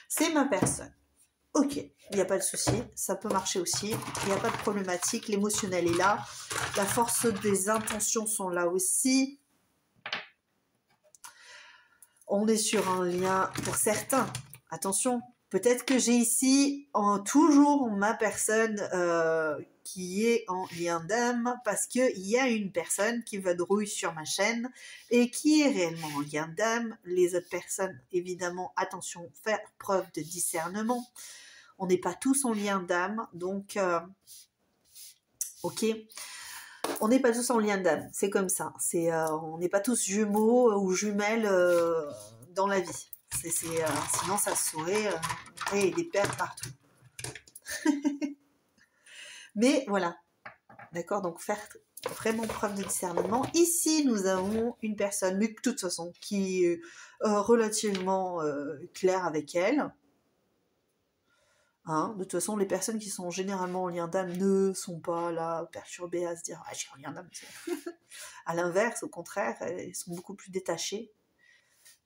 c'est ma personne. Ok, il n'y a pas de souci, ça peut marcher aussi, il n'y a pas de problématique, l'émotionnel est là, la force des intentions sont là aussi. On est sur un lien pour certains. Attention, peut-être que j'ai ici toujours ma personne qui est en lien d'âme parce qu'il y a une personne qui vadrouille sur ma chaîne et qui est réellement en lien d'âme. Les autres personnes, évidemment, attention, faire preuve de discernement. On n'est pas tous en lien d'âme, donc ok. On n'est pas tous en lien d'âme, c'est comme ça. On n'est pas tous jumeaux ou jumelles dans la vie. Sinon, ça se saurait, on aurait des paires partout. Mais voilà, d'accord, donc faire vraiment preuve de discernement. Ici, nous avons une personne, mais de toute façon, qui est relativement claire avec elle. Hein, de toute façon, les personnes qui sont généralement en lien d'âme ne sont pas là perturbées à se dire « Ah, je suis en lien d'âme ». À l'inverse, au contraire, elles sont beaucoup plus détachées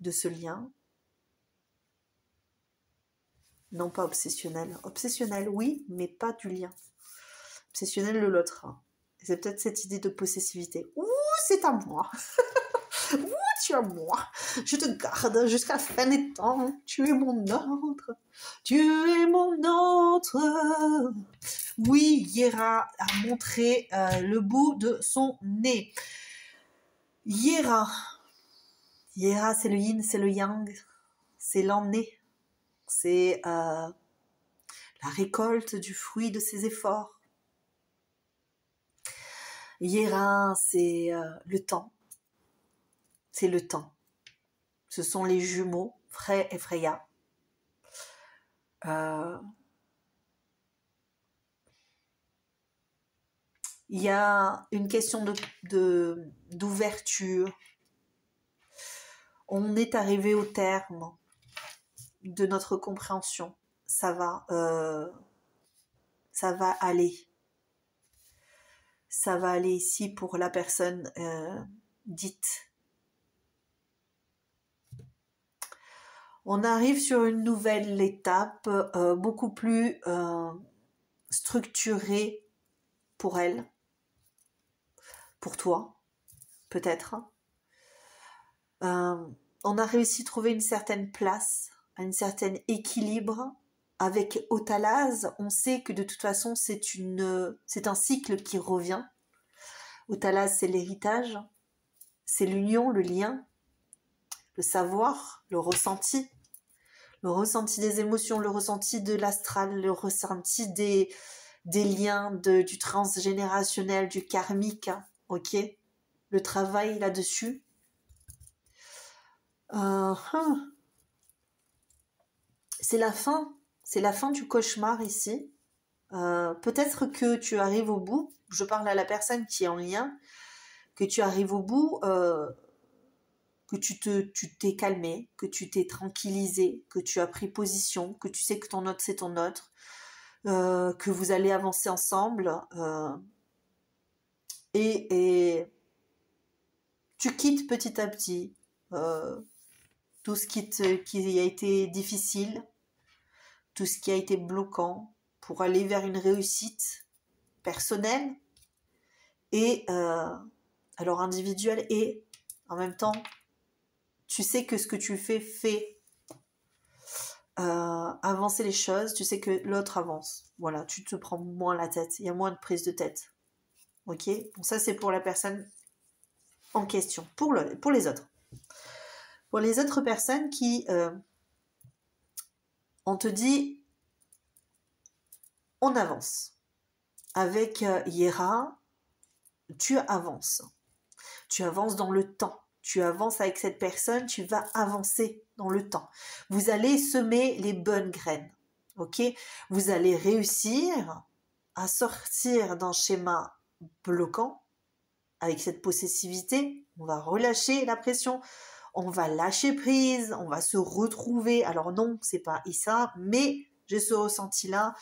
de ce lien. Non pas obsessionnel. Obsessionnel, oui, mais pas du lien. Obsessionnel de l'autre. C'est peut-être cette idée de possessivité. Ouh, c'est à moi. Ouh, tu es à moi. Je te garde jusqu'à la fin des temps. Tu es mon autre. Tu es mon autre. Oui, Yera a montré le bout de son nez. Yera, c'est le yin, c'est le yang, c'est l'emmener. C'est la récolte du fruit de ses efforts. Yera, c'est le temps. C'est le temps. Ce sont les jumeaux, Frey et Freya. Il y a une question d'ouverture. On est arrivé au terme de notre compréhension. Ça va aller. Ça va aller ici pour la personne dites. On arrive sur une nouvelle étape, beaucoup plus structurée pour elle, pour toi, peut-être. On a réussi à trouver une certaine place, un certain équilibre. Avec Otalaz, on sait que de toute façon, c'est un cycle qui revient. Otalaz, c'est l'héritage, c'est l'union, le lien, le savoir, le ressenti des émotions, le ressenti de l'astral, le ressenti des liens, du transgénérationnel, du karmique, ok? Le travail là-dessus. C'est la fin du cauchemar ici. Peut-être que tu arrives au bout, je parle à la personne qui est en lien, que tu arrives au bout, que tu t'es calmé, que tu t'es tranquillisé, que tu as pris position, que tu sais que ton autre c'est ton autre, que vous allez avancer ensemble, et tu quittes petit à petit tout ce qui a été difficile, tout ce qui a été bloquant, pour aller vers une réussite personnelle et alors individuelle, et en même temps tu sais que ce que tu fais avancer les choses, tu sais que l'autre avance, voilà, tu te prends moins la tête, il y a moins de prise de tête, ok? Donc ça c'est pour la personne en question. Pour les autres personnes qui on te dit on avance avec Hiera, tu avances dans le temps, tu avances avec cette personne, tu vas avancer dans le temps, vous allez semer les bonnes graines, ok? Vous allez réussir à sortir d'un schéma bloquant avec cette possessivité, on va relâcher la pression, on va lâcher prise, on va se retrouver. Alors non, c'est pas Issa, mais j'ai ce ressenti-là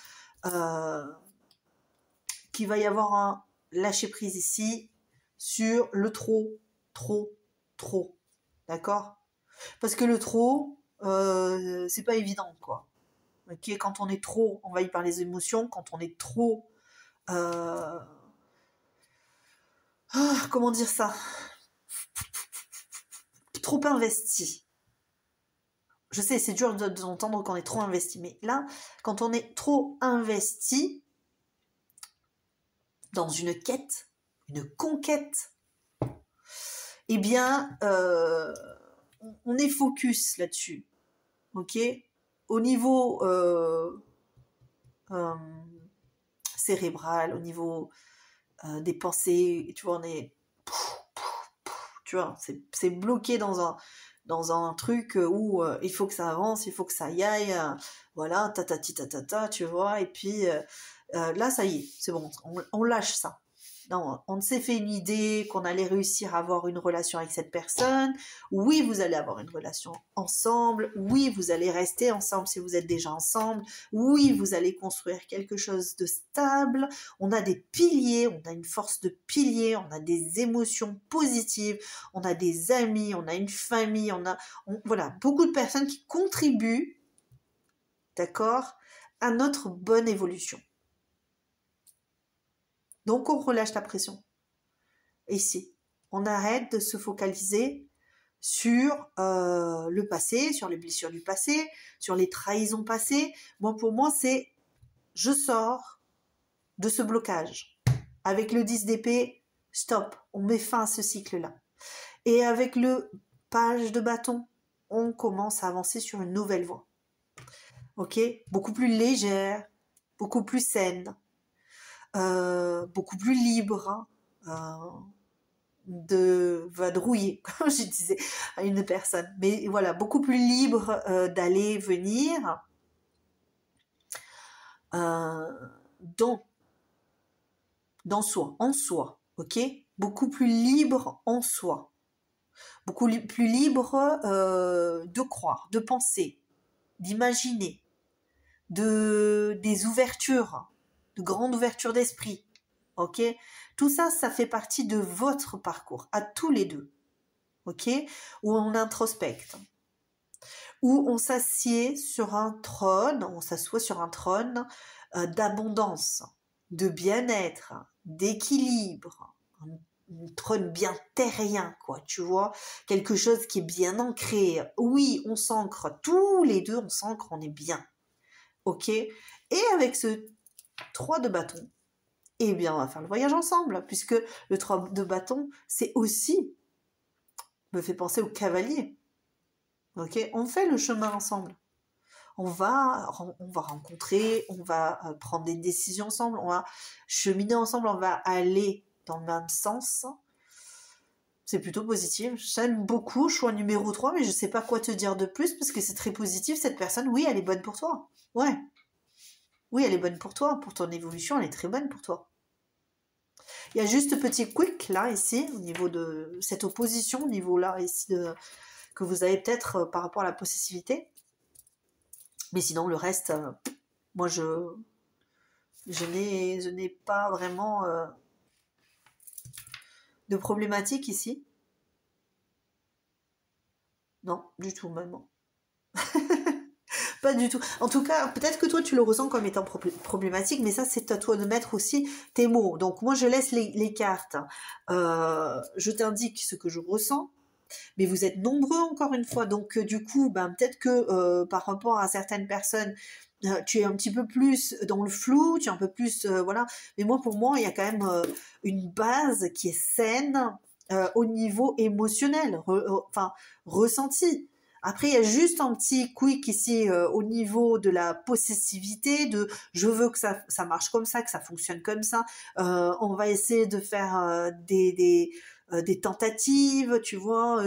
qu'il va y avoir un lâcher prise ici sur le trop. D'accord? Parce que le trop, c'est pas évident, quoi. Ok, quand on est trop envahi par les émotions, quand on est trop... comment dire ça? Trop investi. Je sais, c'est dur d'entendre qu'on est trop investi, mais là, quand on est trop investi dans une quête, une conquête, eh bien, on est focus là-dessus, ok? Au niveau cérébral, au niveau des pensées, tu vois, on est... Tu vois, c'est bloqué dans un truc où il faut que ça avance, il faut que ça y aille, voilà, tu vois, et puis là, ça y est, c'est bon, on lâche ça. Non, on s'est fait une idée qu'on allait réussir à avoir une relation avec cette personne. Oui, vous allez avoir une relation ensemble. Oui, vous allez rester ensemble si vous êtes déjà ensemble. Oui, vous allez construire quelque chose de stable. On a des piliers, on a une force de piliers, on a des émotions positives, on a des amis, on a une famille, voilà, beaucoup de personnes qui contribuent, d'accord, à notre bonne évolution. Donc, on relâche la pression. Ici, on arrête de se focaliser sur le passé, sur les blessures du passé, sur les trahisons passées. Moi, pour moi, c'est je sors de ce blocage. Avec le 10 d'épée, stop, on met fin à ce cycle-là. Et avec le page de bâton, on commence à avancer sur une nouvelle voie. Ok, beaucoup plus légère, beaucoup plus saine, beaucoup plus libre de vadrouiller, comme je disais à une personne. Mais voilà, beaucoup plus libre d'aller, venir. Dans soi, en soi, ok? Beaucoup plus libre en soi. Beaucoup plus libre de croire, de penser, d'imaginer, des ouvertures, de grandes ouvertures d'esprit. Ok, tout ça, ça fait partie de votre parcours, à tous les deux. ok? Où on introspecte, où on s'assied sur un trône, on s'assoit sur un trône d'abondance, de bien-être, d'équilibre, un trône bien terrien, quoi, tu vois, quelque chose qui est bien ancré. Oui, on s'ancre, tous les deux, on s'ancre, on est bien, ok? Et avec ce 3 de bâton, eh bien, on va faire le voyage ensemble, puisque le 3 de bâton, c'est aussi, me fait penser au cavalier, ok? On fait le chemin ensemble. On va rencontrer, on va prendre des décisions ensemble, on va cheminer ensemble, on va aller dans le même sens. C'est plutôt positif. J'aime beaucoup, choix numéro 3, mais je sais pas quoi te dire de plus parce que c'est très positif. Cette personne, oui, elle est bonne pour toi. Ouais. Oui, elle est bonne pour toi, pour ton évolution, elle est très bonne pour toi. Il y a juste petit quick là, ici, au niveau de cette opposition, au niveau là, ici, que vous avez peut-être par rapport à la possessivité. Mais sinon, le reste, moi, je n'ai pas vraiment de problématique ici. Non, du tout, même. Pas du tout. En tout cas, peut-être que toi, tu le ressens comme étant problématique, mais ça, c'est à toi de mettre aussi tes mots. Donc, moi, je laisse les cartes. Je t'indique ce que je ressens. Mais vous êtes nombreux, encore une fois. Donc, du coup, ben, peut-être que par rapport à certaines personnes, tu es un petit peu plus dans le flou, tu es un peu plus... voilà. Mais moi, pour moi, il y a quand même une base qui est saine au niveau émotionnel, enfin, ressenti. Après, il y a juste un petit quick ici au niveau de la possessivité, de je veux que ça marche comme ça, que ça fonctionne comme ça. On va essayer de faire des tentatives, tu vois.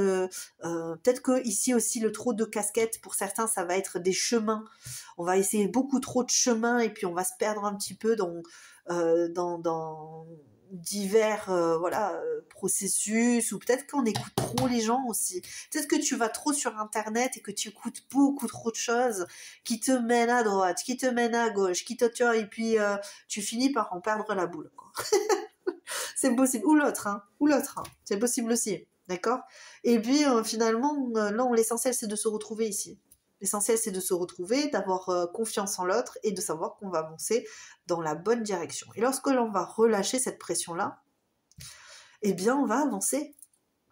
Peut-être que ici aussi le trop de casquettes pour certains, ça va être des chemins. On va essayer beaucoup trop de chemins et puis on va se perdre un petit peu dans divers processus, ou peut-être qu'on écoute trop les gens aussi. Peut-être que tu vas trop sur internet et que tu écoutes beaucoup trop de choses qui te mènent à droite, qui te mènent à gauche, qui te tuent, et puis tu finis par en perdre la boule, quoi. C'est possible. Ou l'autre, hein. C'est possible aussi. D'accord? Et puis, finalement, non, l'essentiel, c'est de se retrouver ici. L'essentiel, c'est de se retrouver, d'avoir confiance en l'autre et de savoir qu'on va avancer dans la bonne direction. Et lorsque l'on va relâcher cette pression-là, eh bien, on va avancer,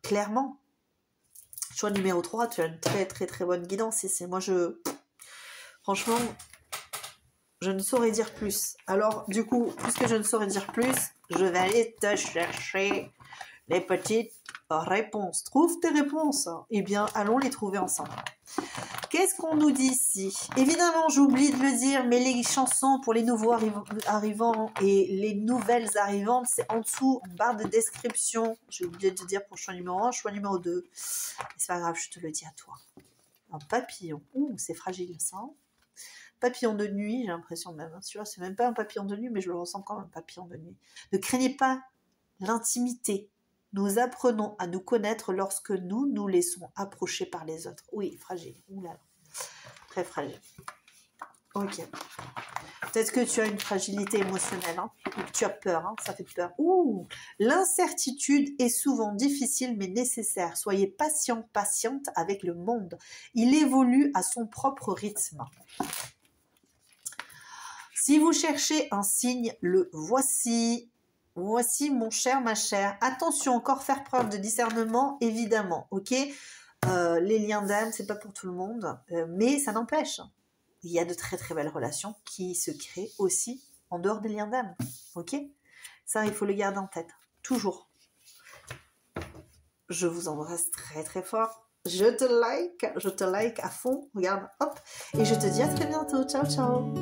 clairement. Choix numéro 3, tu as une très, très, très bonne guidance ici. Moi, franchement, je ne saurais dire plus. Alors, du coup, puisque je ne saurais dire plus, je vais aller te chercher les petites réponses. Trouve tes réponses. Eh bien, allons les trouver ensemble. Qu'est-ce qu'on nous dit ici? Évidemment, j'oublie de le dire, mais les chansons pour les nouveaux arrivants et les nouvelles arrivantes, c'est en dessous, en barre de description. J'ai oublié de te dire pour choix numéro 1, choix numéro 2. C'est pas grave, je te le dis à toi. Un papillon. Ouh, c'est fragile, ça. Papillon de nuit, j'ai l'impression même. Tu vois, c'est même pas un papillon de nuit, mais je le ressens comme un papillon de nuit. Ne craignez pas l'intimité. Nous apprenons à nous connaître lorsque nous nous laissons approcher par les autres. Oui, fragile. Ouh là là. Très fragile. Ok. Peut-être que tu as une fragilité émotionnelle, hein, ou que tu as peur, hein, ça fait peur. Ouh, l'incertitude est souvent difficile mais nécessaire. Soyez patient, patiente avec le monde. Il évolue à son propre rythme. Si vous cherchez un signe, le voici. Voici mon cher, ma chère. Attention, encore faire preuve de discernement, évidemment, ok? Les liens d'âme, c'est pas pour tout le monde, mais ça n'empêche. Il y a de très très belles relations qui se créent aussi en dehors des liens d'âme, ok? Ça, il faut le garder en tête, toujours. Je vous embrasse très très fort. Je te like à fond, regarde, hop, et je te dis à très bientôt. Ciao, ciao.